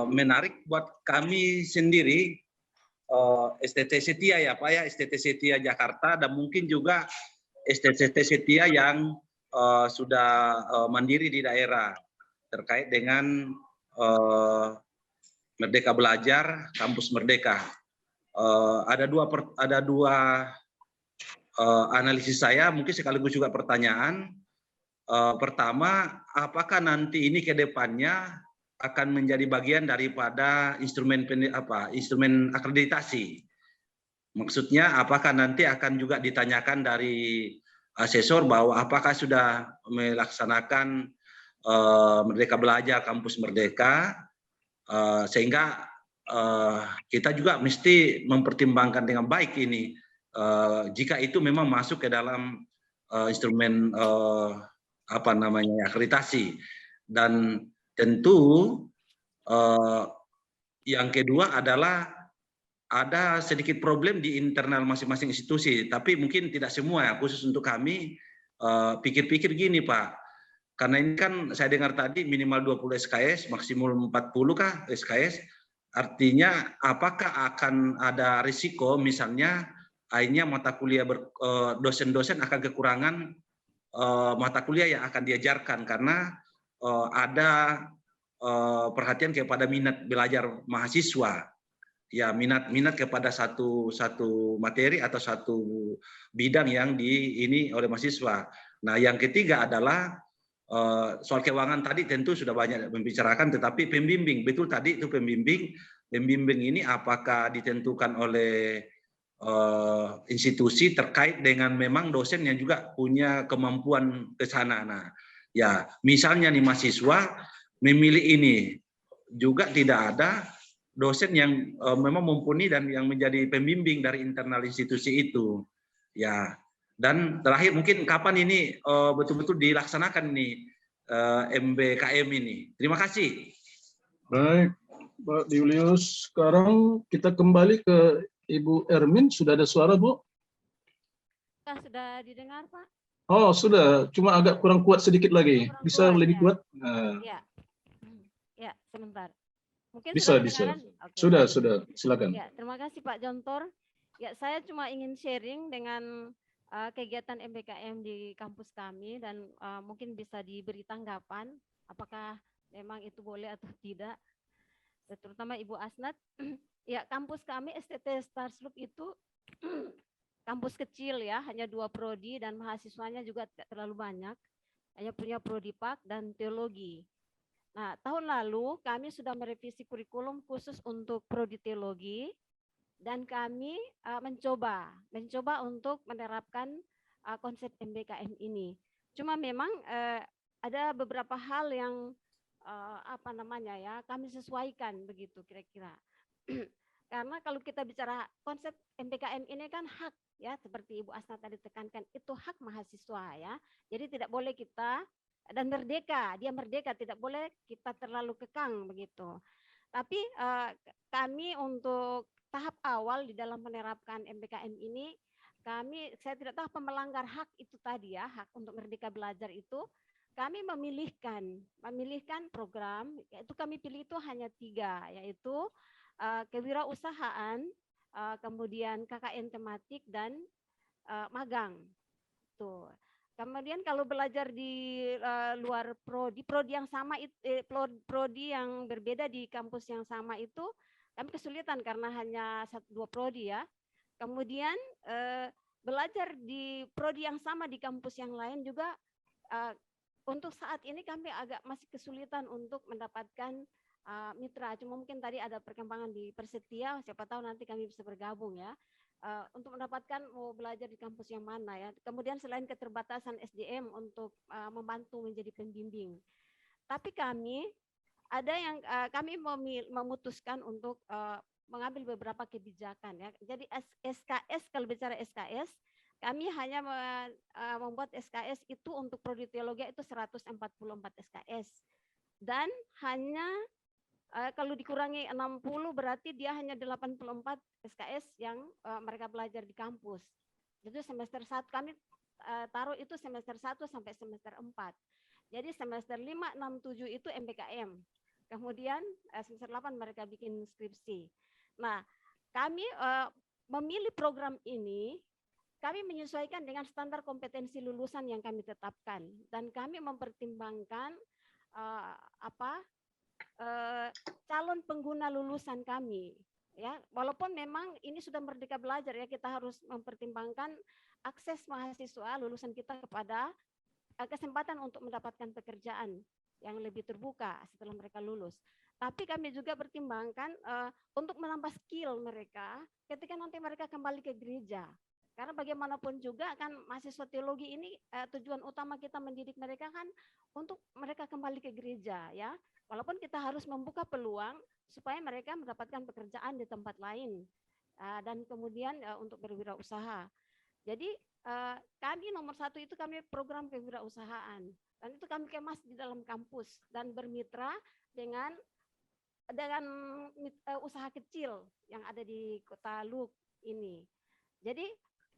Menarik buat kami sendiri, STT Setia ya Pak ya, STT Setia Jakarta dan mungkin juga STT Setia yang sudah mandiri di daerah terkait dengan Merdeka Belajar, Kampus Merdeka. Ada dua analisis saya, mungkin sekaligus juga pertanyaan. Pertama, apakah nanti ini ke depannya akan menjadi bagian daripada instrumen akreditasi? Maksudnya, apakah nanti akan juga ditanyakan dari asesor bahwa apakah sudah melaksanakan Merdeka Belajar, Kampus Merdeka, sehingga kita juga mesti mempertimbangkan dengan baik ini jika itu memang masuk ke dalam instrumen akreditasi. Dan tentu yang kedua adalah ada sedikit problem di internal masing-masing institusi, tapi mungkin tidak semua, khusus untuk kami pikir-pikir gini Pak, karena ini kan saya dengar tadi minimal 20 SKS, maksimal 40 kah SKS, artinya apakah akan ada risiko misalnya akhirnya mata kuliah dosen-dosen akan kekurangan mata kuliah yang akan diajarkan karena ada perhatian kepada minat belajar mahasiswa, ya minat kepada satu materi atau satu bidang yang ini oleh mahasiswa. Nah, yang ketiga adalah soal keuangan tadi tentu sudah banyak membicarakan, tetapi pembimbing, betul tadi itu pembimbing ini apakah ditentukan oleh institusi terkait dengan memang dosen yang juga punya kemampuan ke sana. Nah, ya misalnya nih mahasiswa memilih ini juga tidak ada dosen yang memang mumpuni dan yang menjadi pembimbing dari internal institusi itu. Ya, dan terakhir mungkin kapan ini betul-betul dilaksanakan nih MBKM ini. Terima kasih. Baik, Pak Diulius. Sekarang kita kembali ke Ibu Ermin. Sudah ada suara, Bu? Sudah didengar, Pak? Oh, sudah. Cuma agak kurang kuat sedikit lagi. Bisa lebih kuat? Nah. Ya, sebentar. Mungkin bisa. Okay. Sudah. Silakan. Ya, terima kasih Pak Jontor. Ya, saya cuma ingin sharing dengan kegiatan MBKM di kampus kami dan mungkin bisa diberi tanggapan apakah memang itu boleh atau tidak, terutama Ibu Asnat. Ya, kampus kami STT Starsloop itu kampus kecil ya, hanya 2 prodi dan mahasiswanya juga tidak terlalu banyak, hanya punya prodi Pak dan teologi. Nah, tahun lalu kami sudah merevisi kurikulum khusus untuk prodi teologi dan kami mencoba untuk menerapkan konsep MBKM ini. Cuma memang ada beberapa hal yang kami sesuaikan begitu kira-kira. Karena kalau kita bicara konsep MBKM ini kan hak ya, seperti Ibu Asna tadi tekankan, itu hak mahasiswa ya. Jadi tidak boleh kita, dan merdeka, dia merdeka, tidak boleh kita terlalu kekang begitu. Tapi kami untuk tahap awal di dalam menerapkan MBKM ini, saya tidak tahu apa melanggar hak itu tadi ya, hak untuk merdeka belajar itu, kami memilihkan program, yaitu kami pilih itu hanya 3, yaitu kewirausahaan, kemudian KKN tematik, dan magang. Tuh. Kemudian kalau belajar di luar prodi yang sama, prodi yang berbeda di kampus yang sama itu, kami kesulitan karena hanya 1-2 prodi ya. Kemudian belajar di prodi yang sama di kampus yang lain juga untuk saat ini kami agak masih kesulitan untuk mendapatkan mitra. Cuma mungkin tadi ada perkembangan di Persetia, siapa tahu nanti kami bisa bergabung ya. Untuk mendapatkan mau belajar di kampus yang mana ya. Kemudian selain keterbatasan SDM untuk membantu menjadi pembimbing. Tapi kami memutuskan untuk mengambil beberapa kebijakan ya. Jadi SKS, kalau bicara SKS, kami hanya membuat SKS itu untuk prodi teologi itu 144 SKS. Dan hanya kalau dikurangi 60 berarti dia hanya 84 SKS yang mereka belajar di kampus. Jadi semester 1 kami taruh itu semester 1 sampai semester 4. Jadi semester 5, 6, 7 itu MBKM. Kemudian semester 8 mereka bikin skripsi. Nah, kami memilih program ini, kami menyesuaikan dengan standar kompetensi lulusan yang kami tetapkan. Dan kami mempertimbangkan calon pengguna lulusan kami. Ya, walaupun memang ini sudah merdeka belajar ya, kita harus mempertimbangkan akses mahasiswa lulusan kita kepada kesempatan untuk mendapatkan pekerjaan yang lebih terbuka setelah mereka lulus. Tapi kami juga pertimbangkan untuk menambah skill mereka ketika nanti mereka kembali ke gereja. Karena bagaimanapun juga kan mahasiswa teologi ini tujuan utama kita mendidik mereka kan untuk mereka kembali ke gereja ya. Walaupun kita harus membuka peluang supaya mereka mendapatkan pekerjaan di tempat lain dan kemudian untuk berwirausaha. Jadi kami nomor 1 itu kami program kewirausahaan dan itu kami kemas di dalam kampus dan bermitra dengan usaha kecil yang ada di Kota Luuk ini. Jadi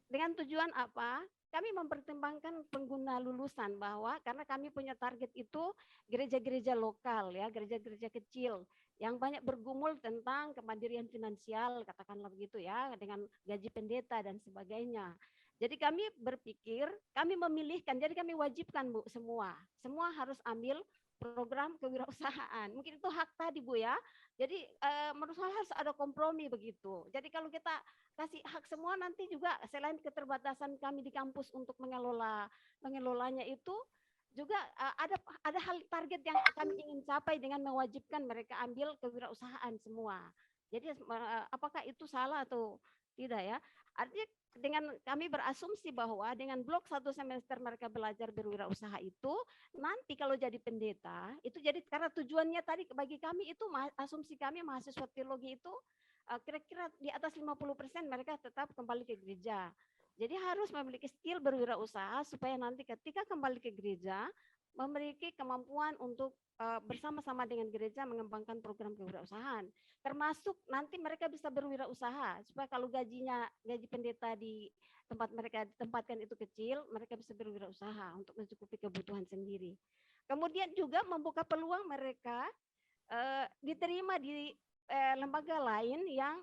dengan tujuan apa? Kami mempertimbangkan pengguna lulusan bahwa karena kami punya target itu gereja-gereja lokal ya, gereja-gereja kecil yang banyak bergumul tentang kemandirian finansial, katakanlah begitu ya, dengan gaji pendeta dan sebagainya. Jadi kami berpikir, kami memilihkan, jadi kami wajibkan Bu semua harus ambil program kewirausahaan. Mungkin itu hak tadi Bu ya. Jadi menurut saya harus ada kompromi begitu. Jadi kalau kita kasih hak semua nanti juga selain keterbatasan kami di kampus untuk mengelolanya itu juga ada hal target yang kami ingin capai dengan mewajibkan mereka ambil kewirausahaan semua. Jadi apakah itu salah atau tidak ya? Artinya dengan kami berasumsi bahwa dengan blok 1 semester mereka belajar berwirausaha itu nanti kalau jadi pendeta itu jadi karena tujuannya tadi bagi kami itu asumsi kami mahasiswa teologi itu kira-kira di atas 50% mereka tetap kembali ke gereja. Jadi harus memiliki skill berwirausaha supaya nanti ketika kembali ke gereja memiliki kemampuan untuk bersama-sama dengan gereja mengembangkan program kewirausahaan. Termasuk nanti mereka bisa berwirausaha supaya kalau gaji pendeta di tempat mereka ditempatkan itu kecil, mereka bisa berwirausaha untuk mencukupi kebutuhan sendiri. Kemudian juga membuka peluang mereka diterima di lembaga lain yang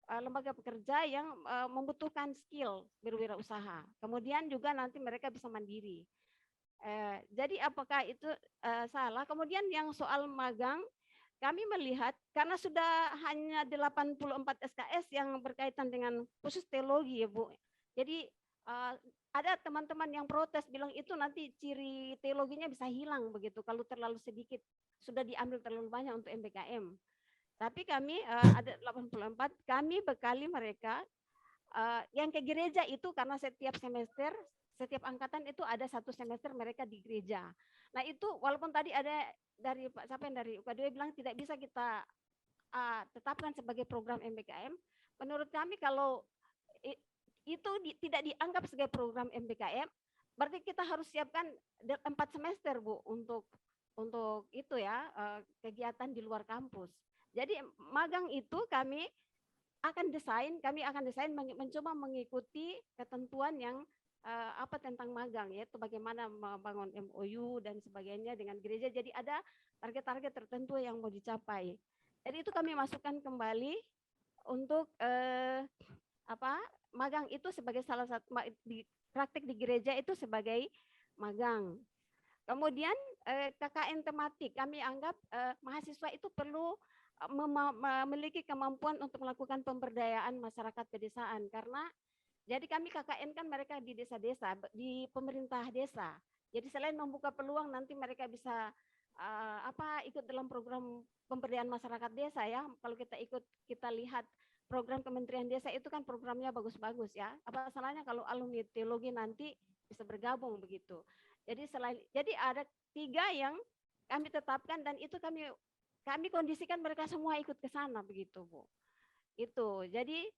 lembaga pekerja yang membutuhkan skill berwirausaha. Kemudian juga nanti mereka bisa mandiri. Jadi apakah itu salah? Kemudian yang soal magang, kami melihat karena sudah hanya 84 SKS yang berkaitan dengan khusus teologi ya Bu. Jadi ada teman-teman yang protes bilang itu nanti ciri teologinya bisa hilang begitu kalau terlalu sedikit, sudah diambil terlalu banyak untuk MBKM. Tapi kami ada 84, kami bekali mereka yang ke gereja itu karena setiap semester, setiap angkatan itu ada 1 semester mereka di gereja. Nah itu walaupun tadi ada dari Pak siapa yang dari UKDW bilang tidak bisa kita tetapkan sebagai program MBKM, menurut kami kalau itu tidak dianggap sebagai program MBKM, berarti kita harus siapkan 4 semester Bu untuk itu ya kegiatan di luar kampus. Jadi magang itu kami akan desain mencoba mengikuti ketentuan yang tentang magang, yaitu bagaimana membangun MOU dan sebagainya dengan gereja. Jadi ada target-target tertentu yang mau dicapai. Jadi itu kami masukkan kembali untuk magang itu sebagai salah satu praktik di gereja itu sebagai magang. Kemudian KKN tematik kami anggap mahasiswa itu perlu memiliki kemampuan untuk melakukan pemberdayaan masyarakat pedesaan karena jadi kami KKN kan mereka di desa-desa, di pemerintah desa. Jadi selain membuka peluang nanti mereka bisa ikut dalam program pemberdayaan masyarakat desa ya. Kalau kita lihat program Kementerian Desa itu kan programnya bagus-bagus ya. Apa salahnya kalau alumni teologi nanti bisa bergabung begitu. Jadi ada 3 yang kami tetapkan dan itu kami kondisikan mereka semua ikut ke sana begitu Bu. Itu jadi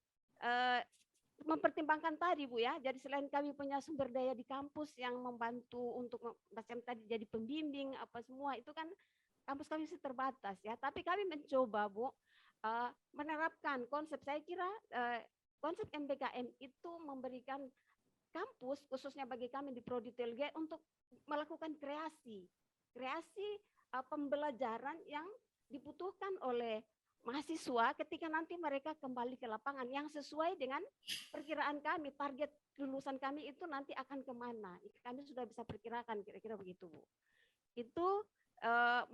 mempertimbangkan tadi Bu ya. Jadi selain kami punya sumber daya di kampus yang membantu untuk macam tadi jadi pembimbing apa semua itu kan kampus kami masih terbatas ya. Tapi kami mencoba Bu menerapkan konsep, saya kira konsep MBKM itu memberikan kampus khususnya bagi kami di Prodi Teologi untuk melakukan kreasi pembelajaran yang dibutuhkan oleh mahasiswa ketika nanti mereka kembali ke lapangan yang sesuai dengan perkiraan kami, target lulusan kami itu nanti akan kemana. Kami sudah bisa perkirakan kira-kira begitu Bu. Itu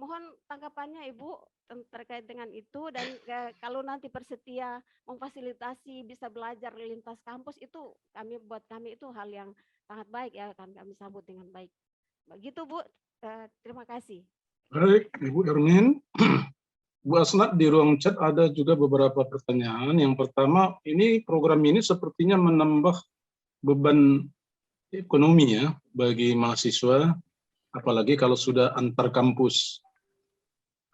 mohon tanggapannya Ibu terkait dengan itu dan kalau nanti bersedia memfasilitasi bisa belajar lintas kampus itu buat kami itu hal yang sangat baik ya, akan kami sambut dengan baik. Begitu Bu, terima kasih. Baik, Ibu Ermin. Bu Asnat, di ruang chat ada juga beberapa pertanyaan. Yang pertama, ini program ini sepertinya menambah beban ekonomi ya bagi mahasiswa, apalagi kalau sudah antar kampus.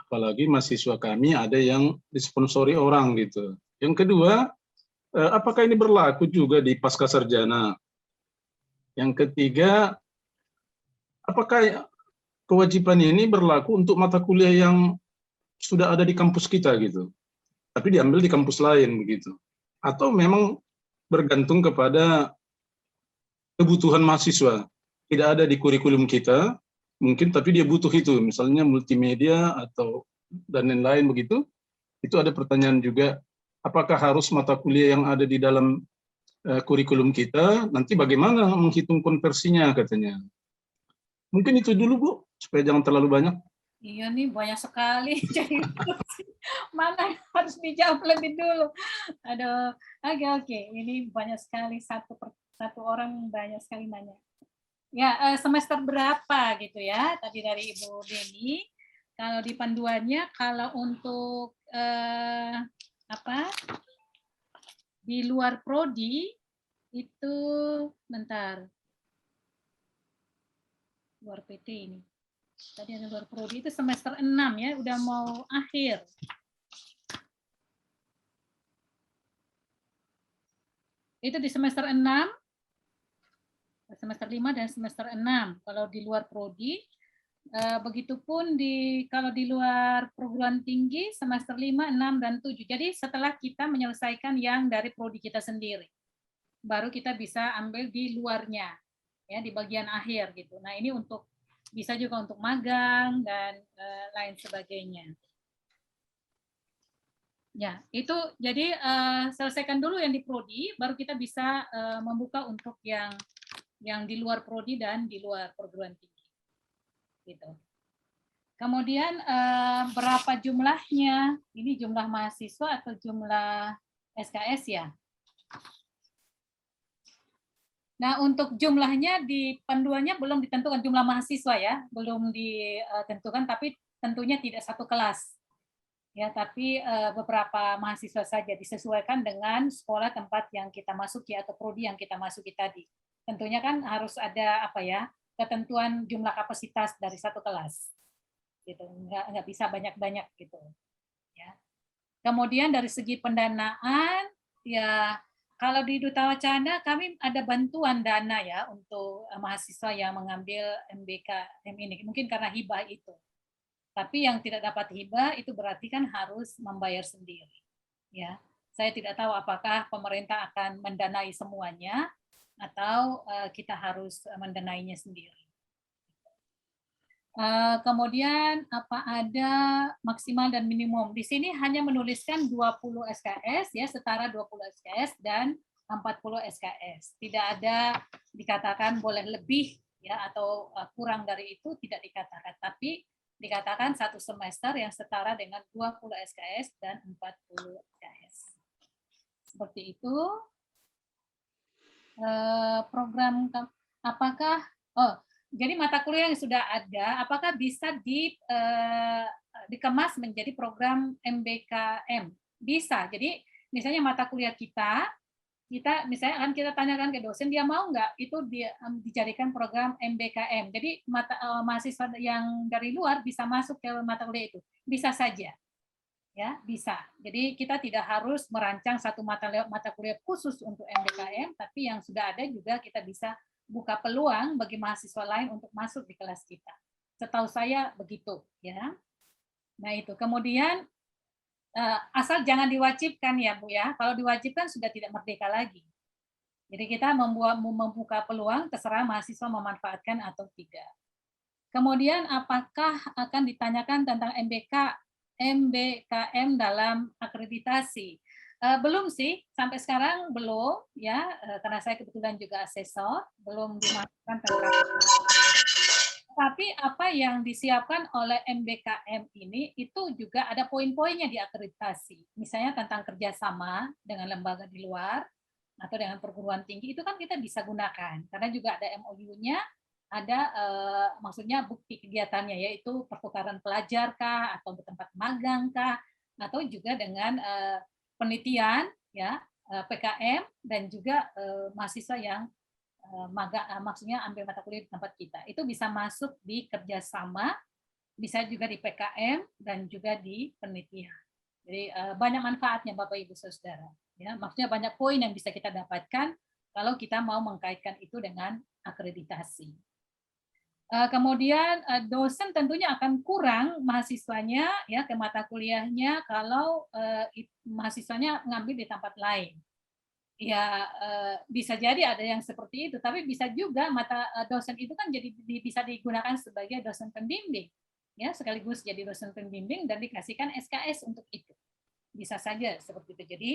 Apalagi mahasiswa kami ada yang disponsori orang gitu. Yang kedua, apakah ini berlaku juga di pasca sarjana? Yang ketiga, apakah kewajiban ini berlaku untuk mata kuliah yang sudah ada di kampus kita gitu, tapi diambil di kampus lain begitu? Atau memang bergantung kepada kebutuhan mahasiswa, tidak ada di kurikulum kita, mungkin tapi dia butuh itu, misalnya multimedia atau dan lain-lain begitu. Itu ada pertanyaan juga, apakah harus mata kuliah yang ada di dalam kurikulum kita, nanti bagaimana menghitung konversinya katanya. Mungkin itu dulu Bu, supaya jangan terlalu banyak. Iya nih banyak sekali, jadi mana harus dijawab lebih dulu. Aduh, oke. Ini banyak sekali, satu orang banyak sekali nanya. Ya, semester berapa gitu ya? Tadi dari Ibu Deni. Kalau di panduannya, kalau untuk di luar prodi itu bentar. Luar PT ini. Tadi ada luar prodi itu semester 6 ya, udah mau akhir. Itu di semester 6, semester 5 dan semester 6 kalau di luar prodi. Begitupun kalau di luar perguruan tinggi semester 5, 6 dan 7. Jadi setelah kita menyelesaikan yang dari prodi kita sendiri, baru kita bisa ambil di luarnya ya, di bagian akhir gitu. Nah, ini bisa juga untuk magang dan lain sebagainya. Ya, itu jadi selesaikan dulu yang di prodi, baru kita bisa membuka untuk yang di luar prodi dan di luar perguruan tinggi. Gitu. Kemudian berapa jumlahnya? Ini jumlah mahasiswa atau jumlah SKS ya? Nah, untuk jumlahnya di panduannya belum ditentukan jumlah mahasiswa ya, belum ditentukan, tapi tentunya tidak satu kelas. Ya, tapi beberapa mahasiswa saja disesuaikan dengan sekolah tempat yang kita masuki atau prodi yang kita masuki tadi. Tentunya kan harus ada apa ya, ketentuan jumlah kapasitas dari satu kelas. Gitu, nggak bisa banyak-banyak gitu. Ya. Kemudian dari segi pendanaan, ya kalau di Duta Wacana kami ada bantuan dana ya untuk mahasiswa yang mengambil MBKM ini, mungkin karena hibah itu. Tapi yang tidak dapat hibah itu berarti kan harus membayar sendiri. Ya, saya tidak tahu apakah pemerintah akan mendanai semuanya atau kita harus mendanainya sendiri. Kemudian apa ada maksimal dan minimum? Di sini hanya menuliskan 20 SKS ya, setara 20 SKS dan 40 SKS. Tidak ada dikatakan boleh lebih ya atau kurang dari itu, tidak dikatakan. Tapi dikatakan satu semester yang setara dengan 20 SKS dan 40 SKS. Seperti itu. Program apakah jadi mata kuliah yang sudah ada apakah bisa dikemas menjadi program MBKM? Bisa. Jadi misalnya mata kuliah kita misalnya kan kita tanyakan ke dosen, dia mau nggak itu dijadikan program MBKM. Jadi mahasiswa yang dari luar bisa masuk ke mata kuliah itu, bisa saja, ya bisa. Jadi kita tidak harus merancang satu mata kuliah khusus untuk MBKM, tapi yang sudah ada juga kita bisa buka peluang bagi mahasiswa lain untuk masuk di kelas kita. Setahu saya begitu, ya. Nah itu kemudian asal jangan diwajibkan ya Bu ya. Kalau diwajibkan sudah tidak merdeka lagi. Jadi kita membuka peluang terserah mahasiswa memanfaatkan atau tidak. Kemudian apakah akan ditanyakan tentang MBKM dalam akreditasi? Belum sih, sampai sekarang belum ya, karena saya kebetulan juga asesor, belum dimasukkan tentang. Tapi apa yang disiapkan oleh MBKM ini itu juga ada poin-poinnya di akreditasi. Misalnya tentang kerjasama dengan lembaga di luar atau dengan perguruan tinggi, itu kan kita bisa gunakan. Karena juga ada MOU-nya, ada maksudnya bukti kegiatannya, yaitu pertukaran pelajar kah, atau bertempat magang kah, atau juga dengan penelitian, ya PKM, dan juga mahasiswa yang maksudnya ambil mata kuliah di tempat kita. Itu bisa masuk di kerjasama, bisa juga di PKM, dan juga di penelitian. Jadi banyak manfaatnya Bapak Ibu Saudara. Ya, maksudnya banyak poin yang bisa kita dapatkan kalau kita mau mengkaitkan itu dengan akreditasi. Kemudian dosen tentunya akan kurang mahasiswanya ya ke mata kuliahnya kalau mahasiswanya ngambil di tempat lain. Ya bisa jadi ada yang seperti itu, tapi bisa juga dosen itu kan jadi bisa digunakan sebagai dosen pembimbing, ya sekaligus jadi dosen pembimbing dan dikasihkan SKS untuk itu. Bisa saja seperti itu. Jadi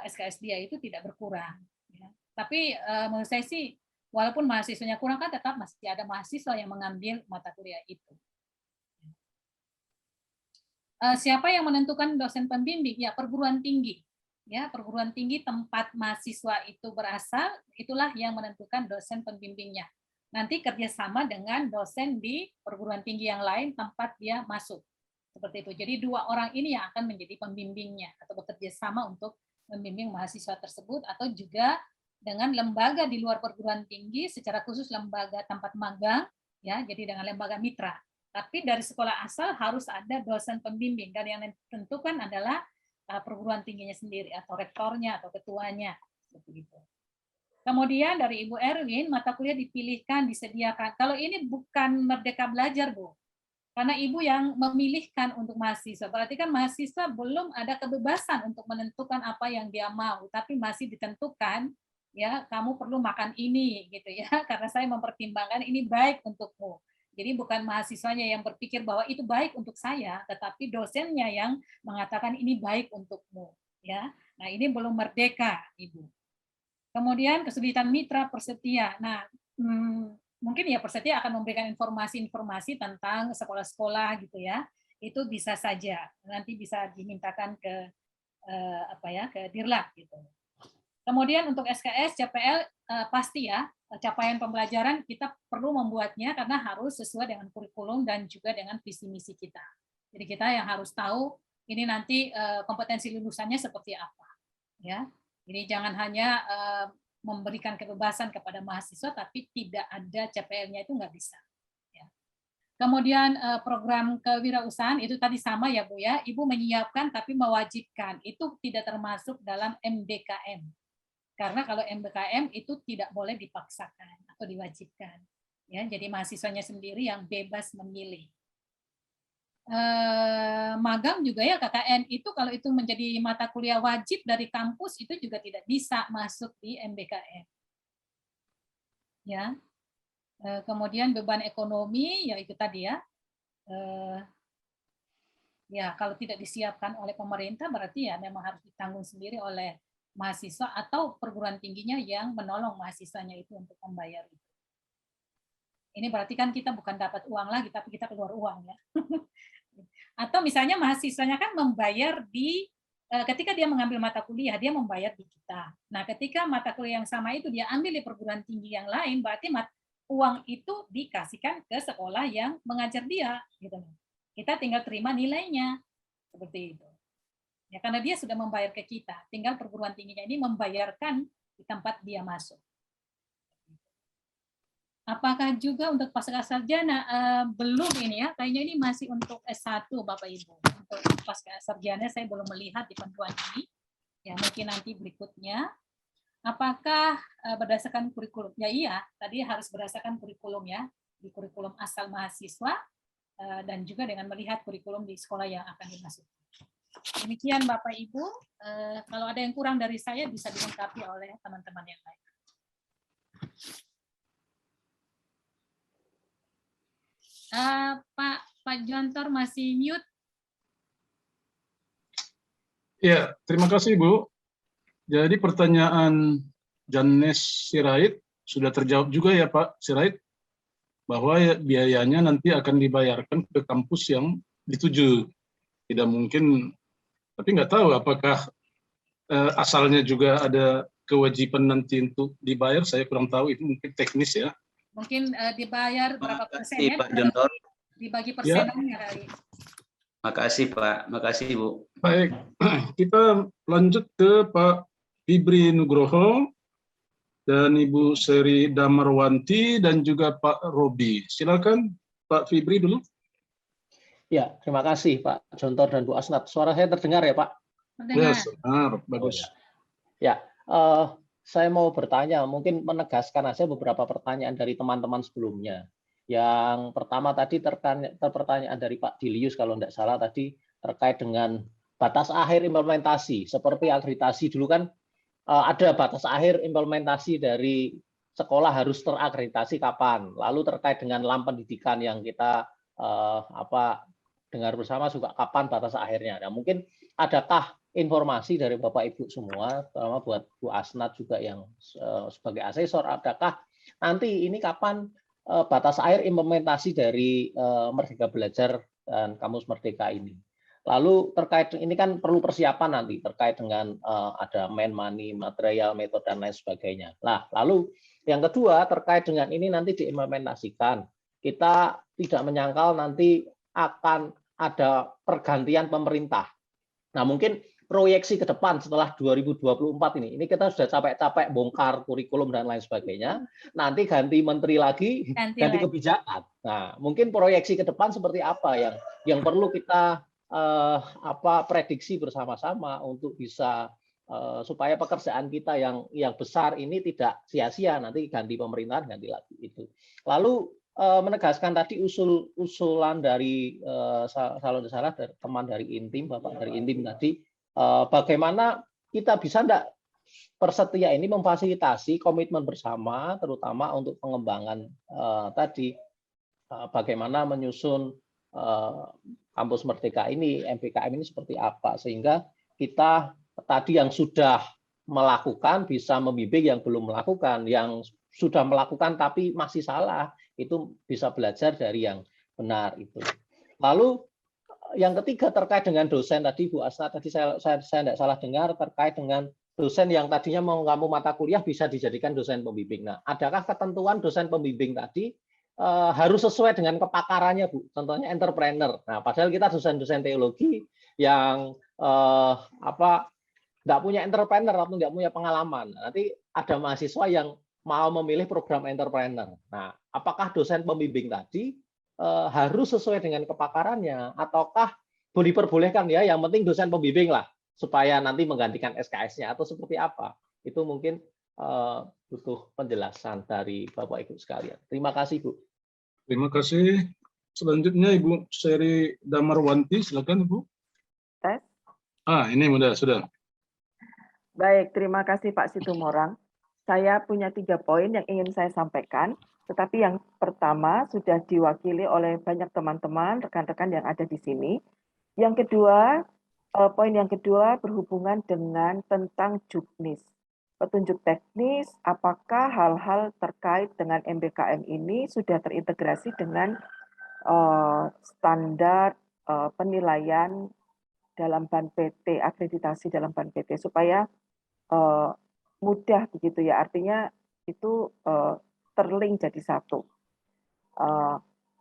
SKS dia itu tidak berkurang. Ya. Tapi menurut saya sih, walaupun mahasiswanya kurang kan tetap masih ada mahasiswa yang mengambil mata kuliah itu. Siapa yang menentukan dosen pembimbing? Ya perguruan tinggi. Ya, perguruan tinggi tempat mahasiswa itu berasal, itulah yang menentukan dosen pembimbingnya. Nanti kerjasama dengan dosen di perguruan tinggi yang lain tempat dia masuk. Seperti itu. Jadi dua orang ini yang akan menjadi pembimbingnya atau bekerja sama untuk membimbing mahasiswa tersebut, atau juga dengan lembaga di luar perguruan tinggi, secara khusus lembaga tempat magang, ya, jadi dengan lembaga mitra. Tapi dari sekolah asal harus ada dosen pembimbing, dan yang ditentukan adalah perguruan tingginya sendiri atau rektornya atau ketuanya seperti itu. Kemudian dari Ibu Erwin, mata kuliah dipilihkan, disediakan. Kalau ini bukan merdeka belajar, Bu. Karena Ibu yang memilihkan untuk mahasiswa. Berarti kan mahasiswa belum ada kebebasan untuk menentukan apa yang dia mau, tapi masih ditentukan ya, kamu perlu makan ini gitu ya, karena saya mempertimbangkan ini baik untukmu. Jadi bukan mahasiswanya yang berpikir bahwa itu baik untuk saya, tetapi dosennya yang mengatakan ini baik untukmu. Ya, nah ini belum merdeka, Ibu. Kemudian kesulitan mitra persetia. Nah, mungkin ya persetia akan memberikan informasi-informasi tentang sekolah-sekolah gitu ya. Itu bisa saja nanti bisa dimintakan ke ke Dirlab gitu. Kemudian untuk SKS, CPL pasti ya capaian pembelajaran kita perlu membuatnya karena harus sesuai dengan kurikulum dan juga dengan visi misi kita. Jadi kita yang harus tahu ini nanti kompetensi lulusannya seperti apa, ya. Jadi jangan hanya memberikan kebebasan kepada mahasiswa tapi tidak ada CPL-nya itu nggak bisa. Ya. Kemudian program kewirausahaan itu tadi sama ya Bu ya, Ibu menyiapkan tapi mewajibkan itu tidak termasuk dalam MDKM. Karena kalau MBKM itu tidak boleh dipaksakan atau diwajibkan. Ya, jadi mahasiswanya sendiri yang bebas memilih. Magang juga ya KKN itu kalau itu menjadi mata kuliah wajib dari kampus itu juga tidak bisa masuk di MBKM. Ya. Kemudian beban ekonomi ya itu tadi ya. Ya kalau tidak disiapkan oleh pemerintah berarti ya memang harus ditanggung sendiri oleh mahasiswa atau perguruan tingginya yang menolong mahasiswanya itu untuk membayar itu. Ini berarti kan kita bukan dapat uang lagi, tapi kita keluar uang ya. Atau misalnya mahasiswanya kan membayar di ketika dia mengambil mata kuliah dia membayar di kita. Nah, ketika mata kuliah yang sama itu dia ambil di perguruan tinggi yang lain, berarti uang itu dikasihkan ke sekolah yang mengajar dia, gitu. Kita tinggal terima nilainya seperti itu. Ya, karena dia sudah membayar ke kita, tinggal perguruan tingginya ini membayarkan di tempat dia masuk. Apakah juga untuk pasca sarjana? Belum ini ya, kayaknya ini masih untuk S1 Bapak Ibu. Untuk pasca sarjana saya belum melihat di panduan ini. Ya, mungkin nanti berikutnya. Apakah berdasarkan kurikulum? Ya iya, tadi harus berdasarkan kurikulum ya, di kurikulum asal mahasiswa dan juga dengan melihat kurikulum di sekolah yang akan dimasuki. Demikian Bapak Ibu, kalau ada yang kurang dari saya bisa dilengkapi oleh teman-teman yang lain. Pak Jontor masih mute. Ya, terima kasih Bu. Jadi pertanyaan Janes Sirait sudah terjawab juga ya Pak Sirait, bahwa biayanya nanti akan dibayarkan ke kampus yang dituju. Tidak mungkin, tapi nggak tahu apakah asalnya juga ada kewajiban nanti untuk dibayar, saya kurang tahu, itu mungkin teknis ya. Mungkin dibayar berapa persen ya? Pak Jontor. Dibagi persenannya kali. Makasih Pak, makasih Bu. Baik, kita lanjut ke Pak Fibri Nugroho dan Ibu Seri Damarwanti dan juga Pak Robi. Silakan Pak Fibri dulu. Ya, terima kasih Pak Jontor dan Bu Asnat. Suara saya terdengar ya Pak? Ya, benar, bagus. Ya, saya mau bertanya, mungkin menegaskan aja beberapa pertanyaan dari teman-teman sebelumnya. Yang pertama tadi pertanyaan dari Pak Dilius kalau tidak salah tadi terkait dengan batas akhir implementasi. Seperti akreditasi dulu kan ada batas akhir implementasi dari sekolah harus terakreditasi kapan. Lalu terkait dengan LAM pendidikan yang kita dengar bersama juga kapan batas akhirnya. Nah, mungkin adakah informasi dari Bapak Ibu semua, terutama buat Bu Asnat juga yang sebagai asesor, adakah nanti ini kapan batas akhir implementasi dari Merdeka Belajar dan Kamus Merdeka ini? Lalu terkait ini kan perlu persiapan nanti terkait dengan ada money, material, metode dan lain sebagainya. Nah, lalu yang kedua terkait dengan ini nanti diimplementasikan, kita tidak menyangkal nanti akan ada pergantian pemerintah. Nah, mungkin proyeksi ke depan setelah 2024 ini kita sudah capek-capek bongkar kurikulum dan lain sebagainya, nanti ganti menteri lagi, ganti kebijakan. Nah, mungkin proyeksi ke depan seperti apa yang perlu kita prediksi bersama-sama untuk bisa supaya pekerjaan kita yang besar ini tidak sia-sia, nanti ganti pemerintahan, ganti lagi itu. Lalu menegaskan tadi usulan dari teman dari Intim, Bapak dari Intim tadi, bagaimana kita bisa enggak Persetia ini memfasilitasi komitmen bersama, terutama untuk pengembangan tadi bagaimana menyusun kampus Merdeka ini, MBKM ini seperti apa, sehingga kita tadi yang sudah melakukan bisa membimbing yang belum melakukan, yang sudah melakukan tapi masih salah, itu bisa belajar dari yang benar itu. Lalu yang ketiga terkait dengan dosen tadi Bu Asna, tadi saya tidak salah dengar terkait dengan dosen yang tadinya mau ngampu mata kuliah bisa dijadikan dosen pembimbing. Nah, adakah ketentuan dosen pembimbing tadi harus sesuai dengan kepakarannya, Bu? Contohnya entrepreneur. Nah, padahal kita dosen-dosen teologi yang nggak punya entrepreneur atau nggak punya pengalaman. Nanti ada mahasiswa yang mau memilih program entrepreneur. Nah, apakah dosen pembimbing tadi harus sesuai dengan kepakarannya, ataukah boleh diperbolehkan ya, yang penting dosen pembimbing lah, supaya nanti menggantikan SKS-nya, atau seperti apa? Itu mungkin butuh penjelasan dari Bapak Ibu sekalian. Terima kasih, Bu. Terima kasih. Selanjutnya Ibu Seri Damarwanti, silakan Ibu. Tes. Ini sudah. Baik, terima kasih Pak Situmorang. Saya punya 3 poin yang ingin saya sampaikan, tetapi yang pertama sudah diwakili oleh banyak teman-teman, rekan-rekan yang ada di sini. Yang kedua, poin yang kedua berhubungan dengan tentang juknis. Petunjuk teknis, apakah hal-hal terkait dengan MBKM ini sudah terintegrasi dengan standar penilaian dalam BAN PT, akreditasi dalam BAN PT, supaya mudah begitu ya, artinya itu terlink jadi satu.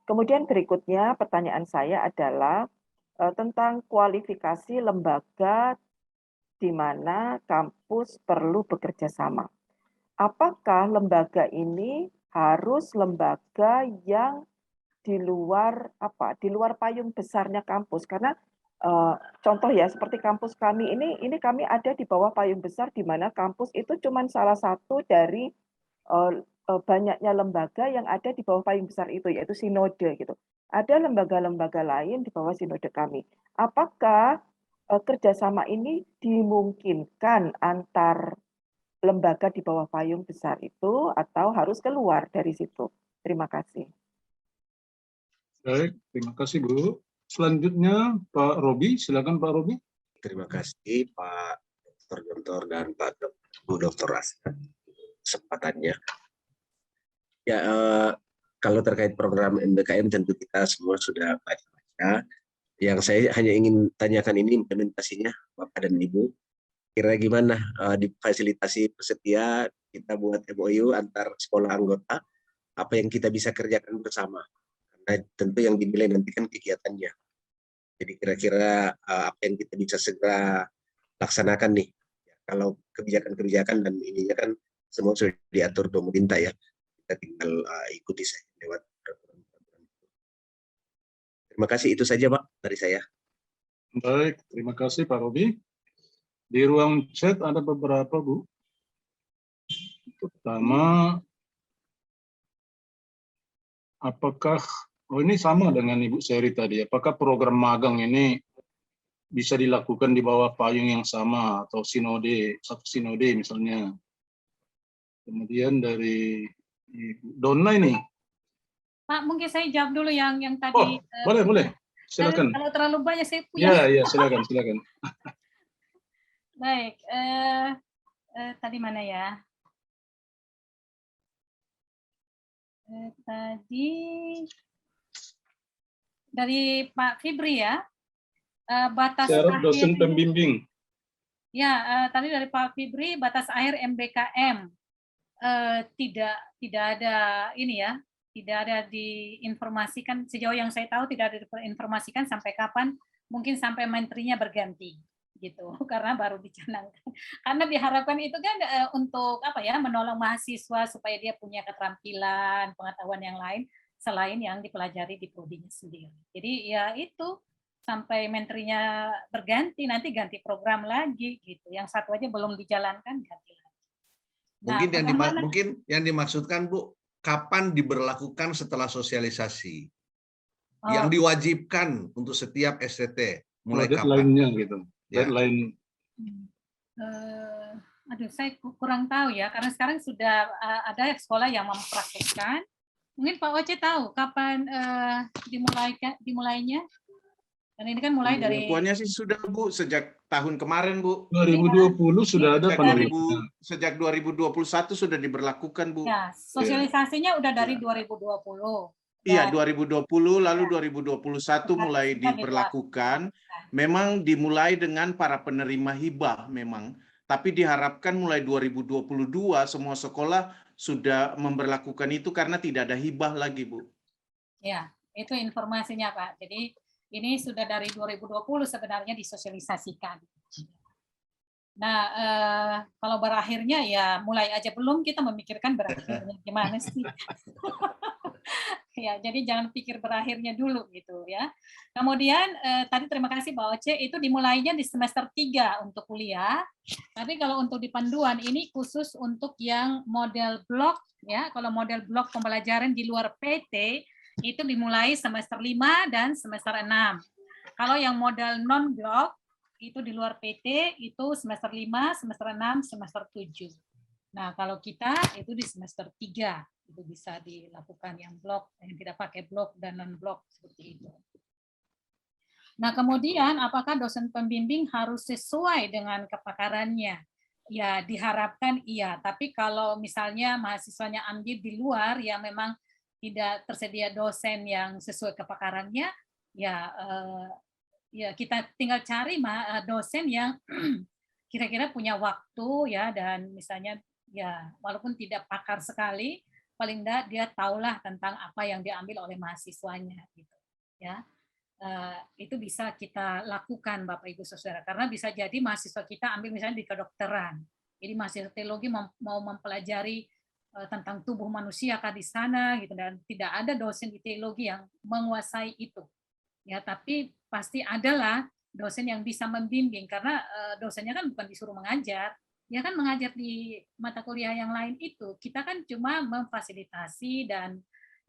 Kemudian berikutnya pertanyaan saya adalah tentang kualifikasi lembaga di mana kampus perlu bekerja sama. Apakah lembaga ini harus lembaga yang di luar payung besarnya kampus? Karena contoh ya, seperti kampus kami ini kami ada di bawah payung besar, di mana kampus itu cuma salah satu dari banyaknya lembaga yang ada di bawah payung besar itu, yaitu sinode gitu. Ada lembaga-lembaga lain di bawah sinode kami. Apakah kerjasama ini dimungkinkan antar lembaga di bawah payung besar itu, atau harus keluar dari situ? Terima kasih. Baik, terima kasih Bu. Selanjutnya Pak Robi, silakan Pak Robi. Terima kasih Pak Dr. Gontor dan Pak Bu Dr. Asna kesempatannya. Ya, kalau terkait program MBKM tentu kita semua sudah baca-baca. Yang saya hanya ingin tanyakan ini implementasinya Bapak dan Ibu. Kira gimana difasilitasi bersedia kita buat MOU antar sekolah anggota, apa yang kita bisa kerjakan bersama. Nah, tentu yang dinilai nanti kan kegiatannya. Jadi kira-kira apa yang kita bisa segera laksanakan nih. Kalau kebijakan-kebijakan dan ininya kan semua sudah diatur pemerintah ya. Kita tinggal ikuti saja lewat peraturan. Terima kasih, itu saja Pak dari saya. Baik, terima kasih Pak Robi. Di ruang chat ada beberapa Bu. Pertama, apakah ini sama dengan Ibu Seri tadi, apakah program magang ini bisa dilakukan di bawah payung yang sama atau satu sinode misalnya. Kemudian dari Ibu Donna ini. Pak, mungkin saya jawab dulu yang tadi. Boleh. Silakan. Kalau terlalu banyak saya punya. Ya, silakan. Baik, tadi mana ya? Tadi dari Pak Fibri ya, batas syarat akhir dosen pembimbing. Ya, tadi dari Pak Fibri batas akhir MBKM tidak ada ini ya, tidak ada diinformasikan, sejauh yang saya tahu tidak ada diinformasikan sampai kapan, mungkin sampai menterinya berganti gitu, karena baru dicanangkan. Karena diharapkan itu kan untuk menolong mahasiswa supaya dia punya keterampilan, pengetahuan yang lain selain yang dipelajari di prodinya sendiri. Jadi ya itu sampai menterinya berganti, nanti ganti program lagi gitu. Yang satu aja belum dijalankan, ganti lagi. Nah, mungkin yang dimaksudkan Bu, kapan diberlakukan setelah sosialisasi? Yang diwajibkan untuk setiap STT mulai kapan? Deadline-nya gitu. Ya. Deadline. Saya kurang tahu ya, karena sekarang sudah ada sekolah yang mempraktekkan Mungkin Pak Oce tahu kapan dimulainya? Dan ini kan mulai dari Pengakuannya sih sudah Bu, sejak tahun kemarin Bu. 2020 sudah ada penerimaan. Sejak 2021 sudah diberlakukan Bu. Ya, sosialisasinya udah dari 2020. Iya, 2020 lalu 2021 mulai diberlakukan. Memang dimulai dengan para penerima hibah memang. Tapi diharapkan mulai 2022 semua sekolah sudah memberlakukan itu karena tidak ada hibah lagi, Bu. Ya, itu informasinya, Pak. Jadi ini sudah dari 2020 sebenarnya disosialisasikan. Nah, kalau berakhirnya ya mulai aja belum kita memikirkan berakhirnya gimana sih. Ya, jadi jangan pikir berakhirnya dulu gitu ya. Kemudian tadi terima kasih Pak Oce, itu dimulainya di semester 3 untuk kuliah. Tapi kalau untuk di panduan ini khusus untuk yang model blok ya. Kalau model blok pembelajaran di luar PT itu dimulai semester 5 dan semester 6. Kalau yang model non blok itu di luar PT itu semester 5, semester 6, semester 7. Nah, kalau kita itu di semester 3 itu bisa dilakukan yang blok, yang tidak pakai blok dan non blok seperti itu. Nah, kemudian apakah dosen pembimbing harus sesuai dengan kepakarannya? Ya, diharapkan iya, tapi kalau misalnya mahasiswanya ambil di luar yang memang tidak tersedia dosen yang sesuai kepakarannya, ya ya kita tinggal cari dosen yang kira-kira punya waktu ya, dan misalnya ya walaupun tidak pakar sekali, paling enggak dia tahulah tentang apa yang diambil oleh mahasiswanya gitu ya. Itu bisa kita lakukan Bapak Ibu Saudara, karena bisa jadi mahasiswa kita ambil misalnya di kedokteran, jadi mahasiswa teologi mau mempelajari tentang tubuh manusia kah di sana gitu, dan tidak ada dosen di teologi yang menguasai itu ya, tapi pasti adalah dosen yang bisa membimbing, karena dosennya kan bukan disuruh mengajar, dia kan mengajar di mata kuliah yang lain itu, kita kan cuma memfasilitasi dan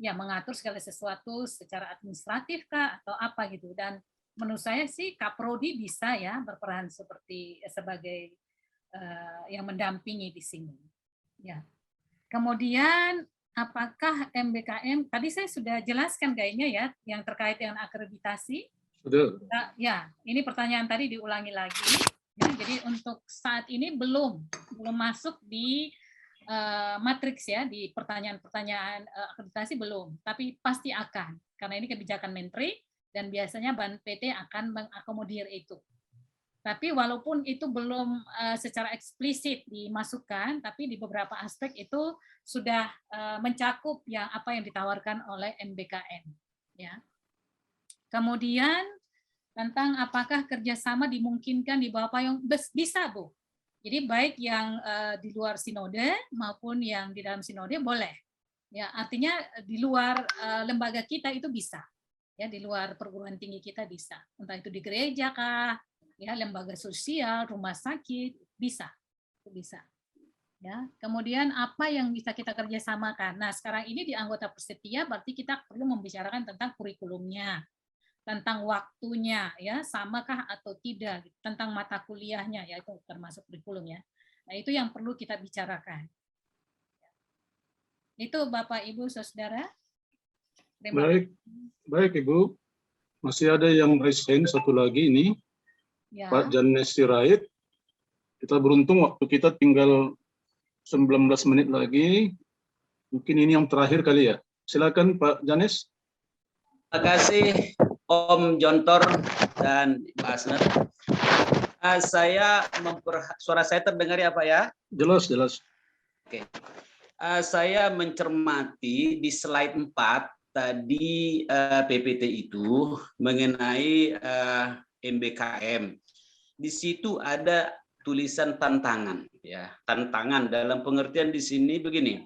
ya mengatur segala sesuatu secara administratif kah atau apa gitu. Dan menurut saya sih Kaprodi bisa ya berperan sebagai yang mendampingi di sini. Ya. Kemudian apakah MBKM tadi saya sudah jelaskan kayaknya ya yang terkait dengan akreditasi. Sudah. Ya, ini pertanyaan tadi diulangi lagi. Ya, jadi untuk saat ini belum masuk di matriks ya, di pertanyaan-pertanyaan akreditasi belum, tapi pasti akan, karena ini kebijakan Menteri dan biasanya Ban PT akan mengakomodir itu. Tapi walaupun itu belum secara eksplisit dimasukkan, tapi di beberapa aspek itu sudah mencakup yang apa yang ditawarkan oleh MBKM. Ya. Kemudian tentang apakah kerjasama dimungkinkan di bawah payung, bisa Bu. Jadi baik yang di luar sinode maupun yang di dalam sinode boleh. Ya, artinya di luar lembaga kita itu bisa. Ya, di luar perguruan tinggi kita bisa. Entah itu di gereja kah, ya, lembaga sosial, rumah sakit, bisa. Itu bisa. Ya, kemudian apa yang bisa kita kerjasamakan? Nah, sekarang ini di anggota Persetia berarti kita perlu membicarakan tentang kurikulumnya, tentang waktunya ya, samakah atau tidak, tentang mata kuliahnya ya, itu termasuk kurikulum ya. Nah, itu yang perlu kita bicarakan. Itu Bapak Ibu Saudara. Baik Ibu. Masih ada yang raise hand satu lagi ini. Ya. Pak Janes Sirait. Kita beruntung waktu kita tinggal 19 menit lagi. Mungkin ini yang terakhir kali ya. Silakan Pak Janes. Terima kasih Om Jontor dan Pak Asnat. Suara saya terdengar ya Pak ya? Jelas, jelas. Oke. Saya mencermati di slide 4 tadi PPT itu mengenai MBKM. Di situ ada tulisan tantangan ya. Tantangan dalam pengertian di sini begini.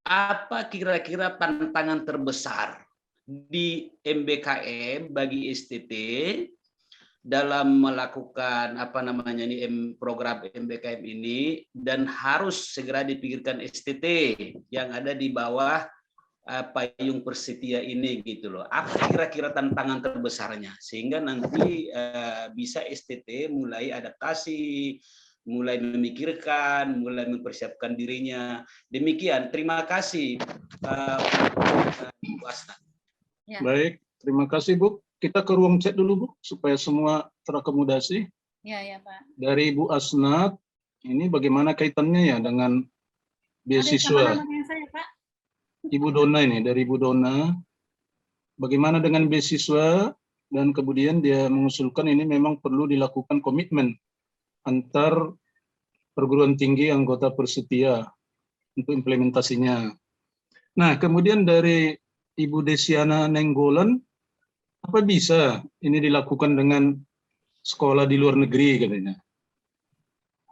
Apa kira-kira tantangan terbesar di MBKM bagi STT dalam melakukan program MBKM ini, dan harus segera dipikirkan STT yang ada di bawah payung Persetia ini gitu loh. Apa kira-kira tantangan terbesarnya sehingga nanti bisa STT mulai adaptasi, mulai memikirkan, mulai mempersiapkan dirinya. Demikian, terima kasih Bu Asnat. Ya. Baik, terima kasih Bu. Kita ke ruang chat dulu Bu, supaya semua terakomodasi. Ya, Pak. Dari Bu Asnat, ini bagaimana kaitannya ya dengan beasiswa? Ada sama saya, Pak. Ibu Dona ini, dari Ibu Dona. Bagaimana dengan beasiswa, dan kemudian dia mengusulkan ini memang perlu dilakukan komitmen antar perguruan tinggi anggota Persetia untuk implementasinya. Nah, kemudian dari Ibu Desiana Nenggolan, apa bisa ini dilakukan dengan sekolah di luar negeri katanya?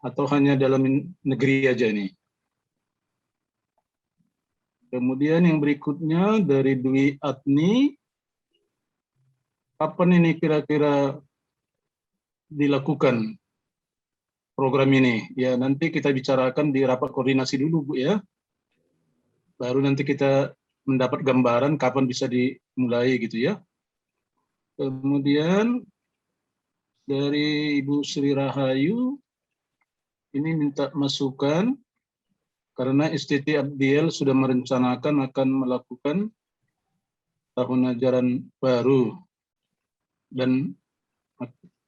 Atau hanya dalam negeri aja ini? Kemudian yang berikutnya dari Dwi Atni, kapan ini kira-kira dilakukan program ini? Ya, nanti kita bicarakan di rapat koordinasi dulu, Bu ya. Baru nanti kita mendapat gambaran kapan bisa dimulai gitu ya. Kemudian dari Ibu Sri Rahayu, ini minta masukan karena STT Abdiel sudah merencanakan akan melakukan tahun ajaran baru dan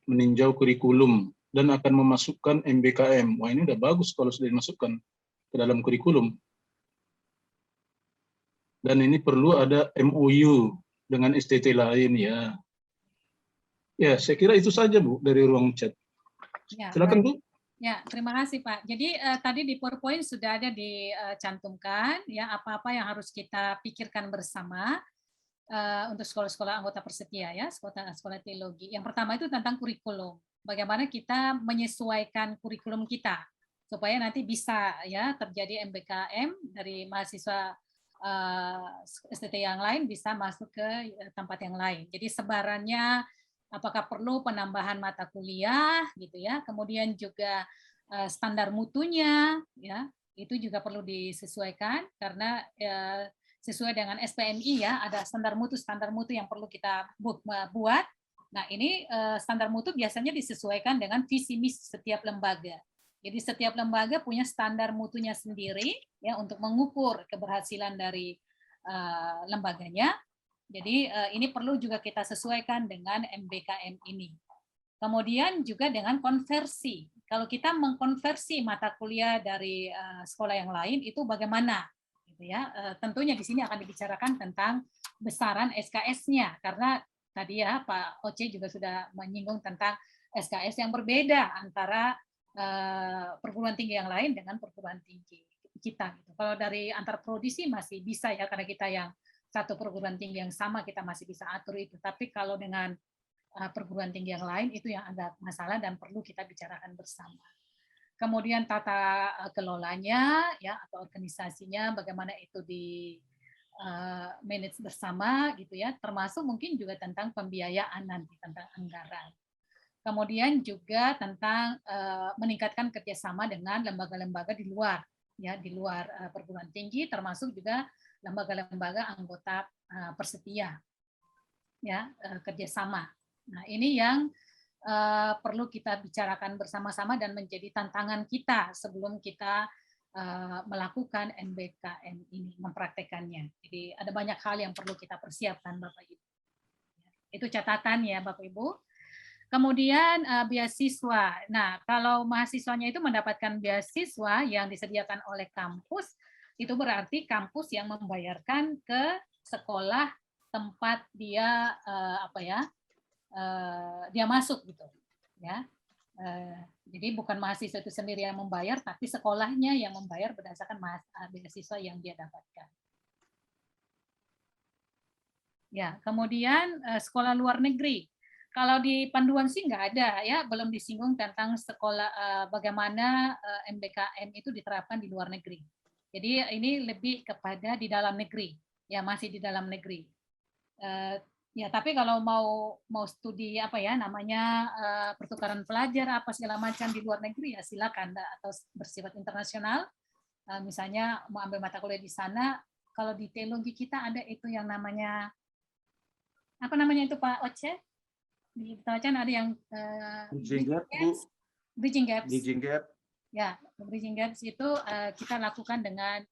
meninjau kurikulum dan akan memasukkan MBKM. Wah, ini udah bagus kalau sudah dimasukkan ke dalam kurikulum. Dan ini perlu ada MOU dengan STT lain ya. Ya, saya kira itu saja Bu dari ruang chat. Ya, Silakan Bu. Ya, terima kasih Pak. Jadi tadi di PowerPoint sudah ada dicantumkan ya apa-apa yang harus kita pikirkan bersama untuk sekolah-sekolah anggota Persetia ya, sekolah teologi. Yang pertama itu tentang kurikulum. Bagaimana kita menyesuaikan kurikulum kita supaya nanti bisa ya terjadi MBKM dari mahasiswa STT yang lain bisa masuk ke tempat yang lain. Jadi sebarannya apakah perlu penambahan mata kuliah gitu ya, kemudian juga standar mutunya ya, itu juga perlu disesuaikan karena sesuai dengan SPMI ya, ada standar mutu yang perlu kita buat. Nah, ini standar mutu biasanya disesuaikan dengan visi misi setiap lembaga. Jadi setiap lembaga punya standar mutunya sendiri ya untuk mengukur keberhasilan dari lembaganya. Jadi ini perlu juga kita sesuaikan dengan MBKM ini. Kemudian juga dengan konversi. Kalau kita mengkonversi mata kuliah dari sekolah yang lain itu bagaimana? Gitu ya. Tentunya di sini akan dibicarakan tentang besaran SKS-nya karena tadi ya Pak Oce juga sudah menyinggung tentang SKS yang berbeda antara perguruan tinggi yang lain dengan perguruan tinggi kita. Gitu. Kalau dari antar prodi sih masih bisa ya karena kita yang satu perguruan tinggi yang sama kita masih bisa atur itu. Tapi kalau dengan perguruan tinggi yang lain itu yang ada masalah dan perlu kita bicarakan bersama. Kemudian tata kelolanya ya atau organisasinya bagaimana itu di manage bersama gitu ya, termasuk mungkin juga tentang pembiayaan nanti tentang anggaran. Kemudian juga tentang meningkatkan kerjasama dengan lembaga-lembaga di luar ya, di luar perguruan tinggi termasuk juga lembaga-lembaga anggota Persetia ya, kerjasama. Nah, ini yang perlu kita bicarakan bersama-sama dan menjadi tantangan kita sebelum kita melakukan MBKM ini, mempraktekannya. Jadi ada banyak hal yang perlu kita persiapkan Bapak Ibu. Itu catatan ya Bapak Ibu. Kemudian beasiswa. Nah, kalau mahasiswanya itu mendapatkan beasiswa yang disediakan oleh kampus, itu berarti kampus yang membayarkan ke sekolah tempat dia dia masuk gitu ya. Jadi bukan mahasiswa itu sendiri yang membayar, tapi sekolahnya yang membayar berdasarkan beasiswa yang dia dapatkan. Ya, kemudian sekolah luar negeri. Kalau di panduan sih nggak ada ya, belum disinggung tentang sekolah bagaimana MBKM itu diterapkan di luar negeri. Jadi ini lebih kepada di dalam negeri, ya masih di dalam negeri. Ya tapi kalau mau studi apa ya namanya pertukaran pelajar apa segala macam di luar negeri ya silakan atau bersifat internasional. Misalnya mau ambil mata kuliah di sana, kalau di teologi kita ada itu yang namanya apa namanya itu Pak Oce? Di Tawacan ada yang bridging gaps. Ya, bridging gaps itu kita lakukan dengan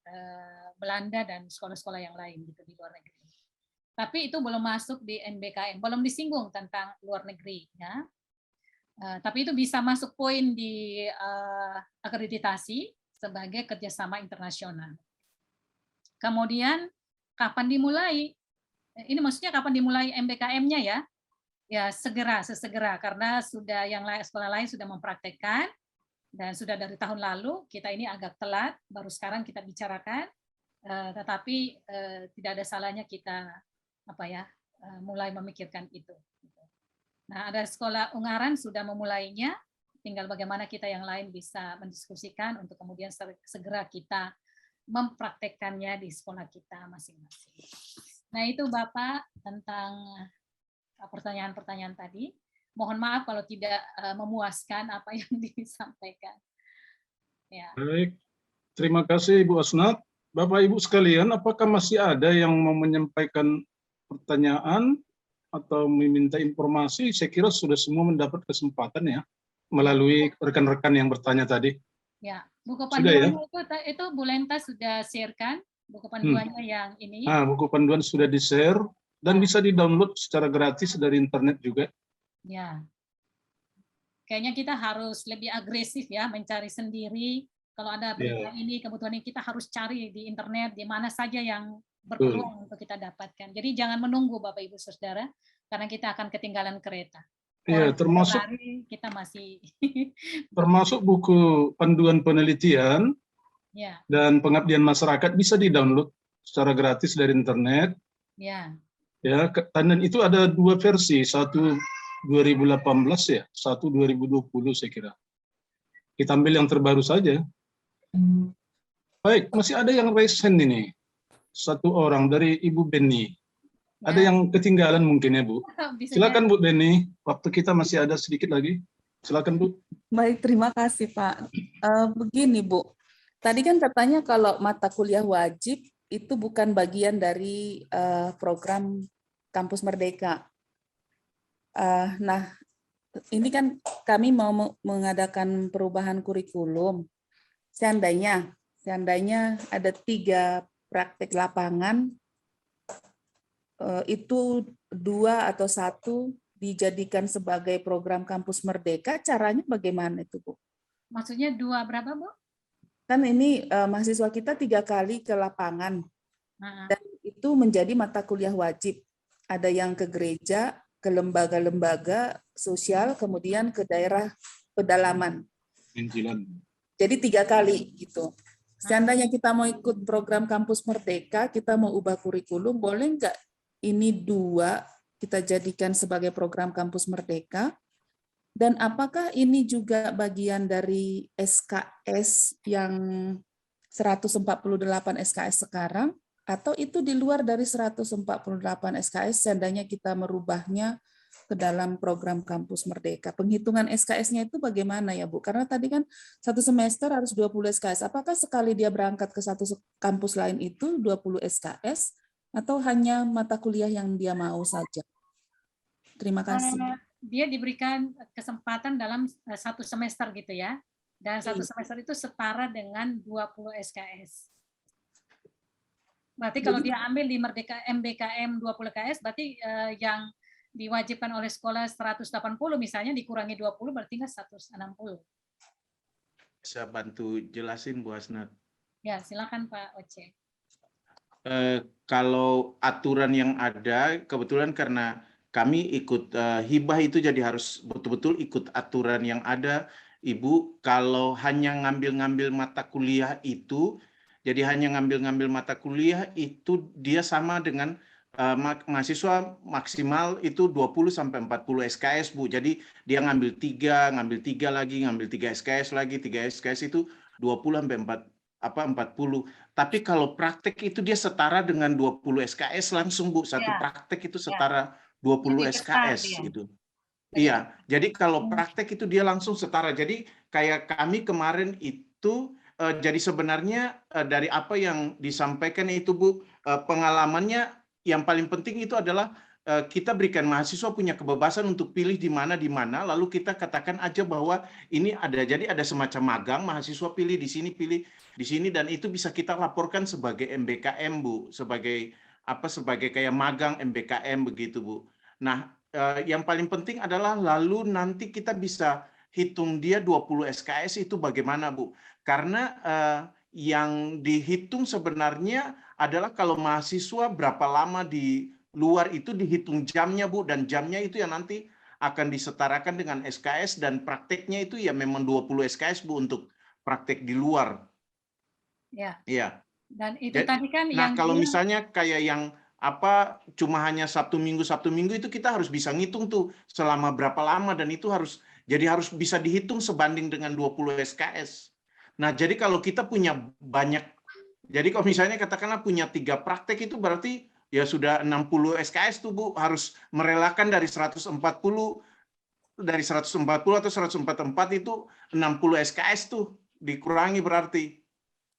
Belanda dan sekolah-sekolah yang lain gitu di luar negeri. Tapi itu belum masuk di NBKM, belum disinggung tentang luar negeri, ya. Tapi itu bisa masuk poin di akreditasi sebagai kerjasama internasional. Kemudian kapan dimulai? Ini maksudnya kapan dimulai MBKM-nya ya? Ya sesegera karena sudah yang lain, sekolah lain sudah mempraktekkan dan sudah dari tahun lalu. Kita ini agak telat, baru sekarang kita bicarakan, tetapi tidak ada salahnya kita mulai memikirkan itu. Nah, ada sekolah Ungaran sudah memulainya, tinggal bagaimana kita yang lain bisa mendiskusikan untuk kemudian segera kita mempraktekkannya di sekolah kita masing-masing. Nah, itu Bapak tentang pertanyaan-pertanyaan tadi. Mohon maaf kalau tidak memuaskan apa yang disampaikan. Ya. Baik, terima kasih Ibu Asnat. Bapak Ibu sekalian, apakah masih ada yang mau menyampaikan pertanyaan atau meminta informasi? Saya kira sudah semua mendapat kesempatan ya, melalui rekan-rekan yang bertanya tadi. Ya, buku Sudah panduannya ya? itu Bu Lenta sudah sharekan, buku panduannya yang ini. Buku panduan sudah di-share dan bisa di-download secara gratis dari internet juga. Ya. Kayaknya kita harus lebih agresif ya, mencari sendiri. Kalau ada berita ini, kebutuhan ini kita harus cari di internet, di mana saja yang berpeluang untuk kita dapatkan. Jadi jangan menunggu Bapak Ibu Saudara, karena kita akan ketinggalan kereta. Iya, termasuk kita masih termasuk buku panduan penelitian ya. Dan pengabdian masyarakat bisa di-download secara gratis dari internet. Ya. Ya, dan itu ada dua versi, satu 2018 ya, satu 2020 saya kira. Kita ambil yang terbaru saja. Baik, masih ada yang raise hand ini. Satu orang dari Ibu Beni. Ada yang ketinggalan mungkin ya Bu. Silakan Bu Beni, waktu kita masih ada sedikit lagi. Silakan Bu. Baik, terima kasih Pak. Begini Bu, tadi kan katanya kalau mata kuliah wajib itu bukan bagian dari program Kampus Merdeka. Nah, ini kan kami mau mengadakan perubahan kurikulum. Seandainya ada 3 praktek lapangan, itu 2 atau 1 dijadikan sebagai program Kampus Merdeka, caranya bagaimana itu Bu? Maksudnya 2 berapa Bu? Kan ini mahasiswa kita 3 kali ke lapangan, dan itu menjadi mata kuliah wajib. Ada yang ke gereja, ke lembaga-lembaga sosial, kemudian ke daerah pedalaman. Jadi 3 kali gitu. Seandainya kita mau ikut program Kampus Merdeka, kita mau ubah kurikulum, boleh nggak ini 2 kita jadikan sebagai program Kampus Merdeka? Dan apakah ini juga bagian dari SKS yang 148 SKS sekarang? Atau itu di luar dari 148 SKS, seandainya kita merubahnya ke dalam program Kampus Merdeka. Penghitungan SKS-nya itu bagaimana ya Bu? Karena tadi kan 1 semester harus 20 SKS. Apakah sekali dia berangkat ke 1 kampus lain itu 20 SKS atau hanya mata kuliah yang dia mau saja? Terima kasih. Dia diberikan kesempatan dalam 1 semester gitu ya. Dan 1 semester itu setara dengan 20 SKS. Berarti kalau dia ambil di Merdeka MBKM 20 SKS, berarti yang diwajibkan oleh sekolah 180 misalnya dikurangi 20 berarti nggak 160. Bisa bantu jelasin Bu Asnat? Ya, silakan Pak Oce. Kalau aturan yang ada, kebetulan karena kami ikut hibah itu jadi harus betul-betul ikut aturan yang ada, Ibu. Kalau hanya ngambil-ngambil mata kuliah itu, jadi hanya ngambil-ngambil mata kuliah itu dia sama dengan mahasiswa maksimal itu 20 sampai 40 SKS Bu. Jadi dia ngambil 3 lagi, ngambil 3 SKS lagi, 3 SKS itu 20 sampai 40. Tapi kalau praktek itu dia setara dengan 20 SKS langsung Bu. Satu praktek itu setara 20 SKS gitu. Iya, jadi kalau praktek itu dia langsung setara. Jadi kayak kami kemarin itu jadi sebenarnya dari apa yang disampaikan itu Bu, pengalamannya yang paling penting itu adalah kita berikan mahasiswa punya kebebasan untuk pilih di mana, lalu kita katakan aja bahwa ini jadi ada semacam magang, mahasiswa pilih di sini, dan itu bisa kita laporkan sebagai MBKM, Bu, sebagai kayak magang MBKM begitu, Bu. Nah, yang paling penting adalah lalu nanti kita bisa hitung dia 20 SKS itu bagaimana, Bu? Karena yang dihitung sebenarnya adalah kalau mahasiswa berapa lama di luar itu dihitung jamnya, Bu, dan jamnya itu yang nanti akan disetarakan dengan SKS, dan prakteknya itu ya memang 20 SKS, Bu, untuk praktek di luar. Ya. Iya. Dan itu tadi kan nah, yang kalau misalnya kayak yang cuma hanya Sabtu Minggu itu kita harus bisa ngitung tuh selama berapa lama, dan itu harus bisa dihitung sebanding dengan 20 SKS. Nah, jadi kalau kita punya banyak, jadi kalau misalnya katakanlah punya 3 praktek itu berarti ya sudah 60 SKS tuh, Bu, harus merelakan dari 140 atau 144 itu 60 SKS tuh dikurangi berarti.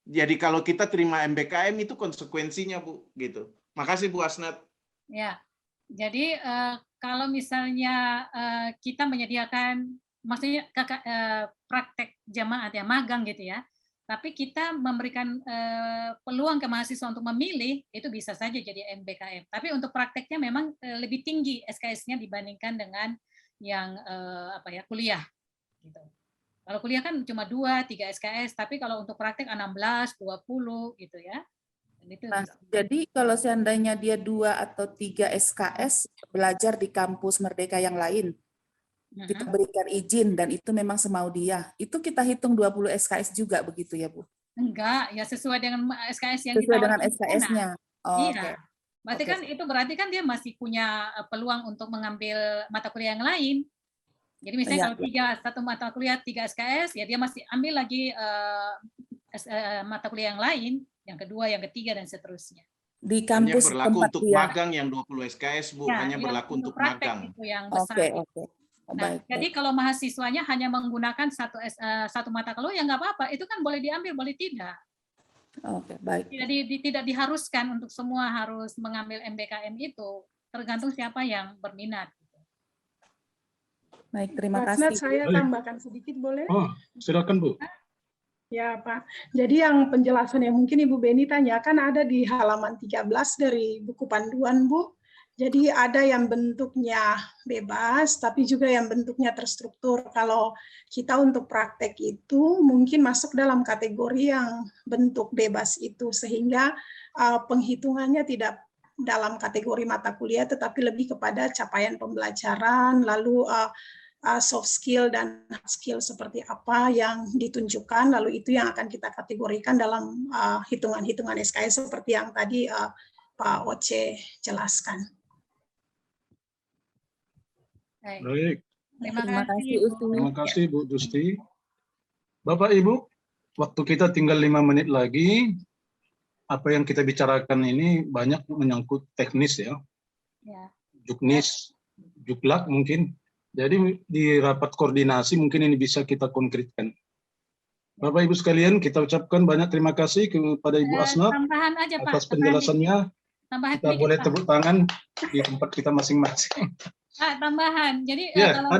Jadi kalau kita terima MBKM itu konsekuensinya, Bu, gitu. Makasih, Bu Asnat. Ya. Jadi kalau misalnya kita menyediakan maksudnya praktek jamaah ya, magang gitu ya. Tapi kita memberikan peluang ke mahasiswa untuk memilih, itu bisa saja jadi MBKM. Tapi untuk prakteknya memang lebih tinggi SKS-nya dibandingkan dengan yang kuliah. Gitu. Kalau kuliah kan cuma 2-3 SKS, tapi kalau untuk praktek 16, 20 gitu ya. Dan itu nah, jadi kalau seandainya dia 2 atau 3 SKS belajar di kampus Merdeka yang lain, kita berikan izin dan itu memang semau dia, itu kita hitung 20 SKS juga begitu ya, Bu? Enggak, ya sesuai dengan SKS yang sesuai dengan SKS-nya. Oh, iya. Okay. Berarti kan itu berarti kan dia masih punya peluang untuk mengambil mata kuliah yang lain. Jadi misalnya kalau satu mata kuliah 3 SKS, ya dia masih ambil lagi mata kuliah yang lain, yang kedua, yang ketiga, dan seterusnya. Di kampus hanya berlaku tempat untuk dia. magang yang 20 SKS, Bu, Ya, hanya berlaku untuk magang. Itu yang besar. Oke. Nah, jadi kalau mahasiswanya hanya menggunakan satu mata kuliah, ya nggak apa-apa. Itu kan boleh diambil, boleh tidak. Oke, baik. Tidak diharuskan untuk semua harus mengambil MBKM itu. Tergantung siapa yang berminat. Baik, terima Pak kasih. Asnat, saya tambahkan sedikit boleh? Oh, silakan, Bu. Ya, Pak. Jadi yang penjelasan yang mungkin Ibu Beni tanyakan ada di halaman 13 dari buku panduan, Bu. Jadi ada yang bentuknya bebas, tapi juga yang bentuknya terstruktur. Kalau kita untuk praktek itu mungkin masuk dalam kategori yang bentuk bebas itu, sehingga penghitungannya tidak dalam kategori mata kuliah, tetapi lebih kepada capaian pembelajaran, lalu soft skill dan hard skill seperti apa yang ditunjukkan, lalu itu yang akan kita kategorikan dalam hitungan-hitungan SKS seperti yang tadi Pak Oce jelaskan. Baik. Terima kasih, Terima kasih, Bu Dusti. Bapak Ibu, waktu kita tinggal 5 menit lagi. Apa yang kita bicarakan ini banyak menyangkut teknis ya. Juknis, juklak mungkin. Jadi di rapat koordinasi mungkin ini bisa kita konkretkan. Bapak Ibu sekalian, kita ucapkan banyak terima kasih kepada Ibu Asnat atas penjelasannya. Kita boleh tepuk tangan di tempat kita masing-masing. Tambahan. Jadi Ya, kalau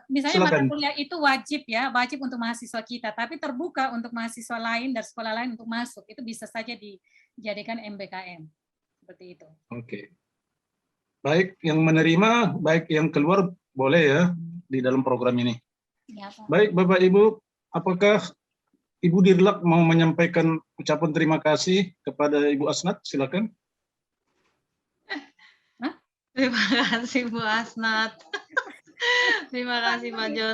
misalnya silakan. mata kuliah itu wajib untuk mahasiswa kita, tapi terbuka untuk mahasiswa lain dari sekolah lain untuk masuk. Itu bisa saja dijadikan MBKM. Seperti itu. Oke. Baik yang menerima, baik yang keluar boleh ya di dalam program ini. Ya, Pak. Baik Bapak Ibu, apakah Ibu Dirlak mau menyampaikan ucapan terima kasih kepada Ibu Asnat? Silakan. Terima kasih Bu Asnat. Terima kasih Pak Jon.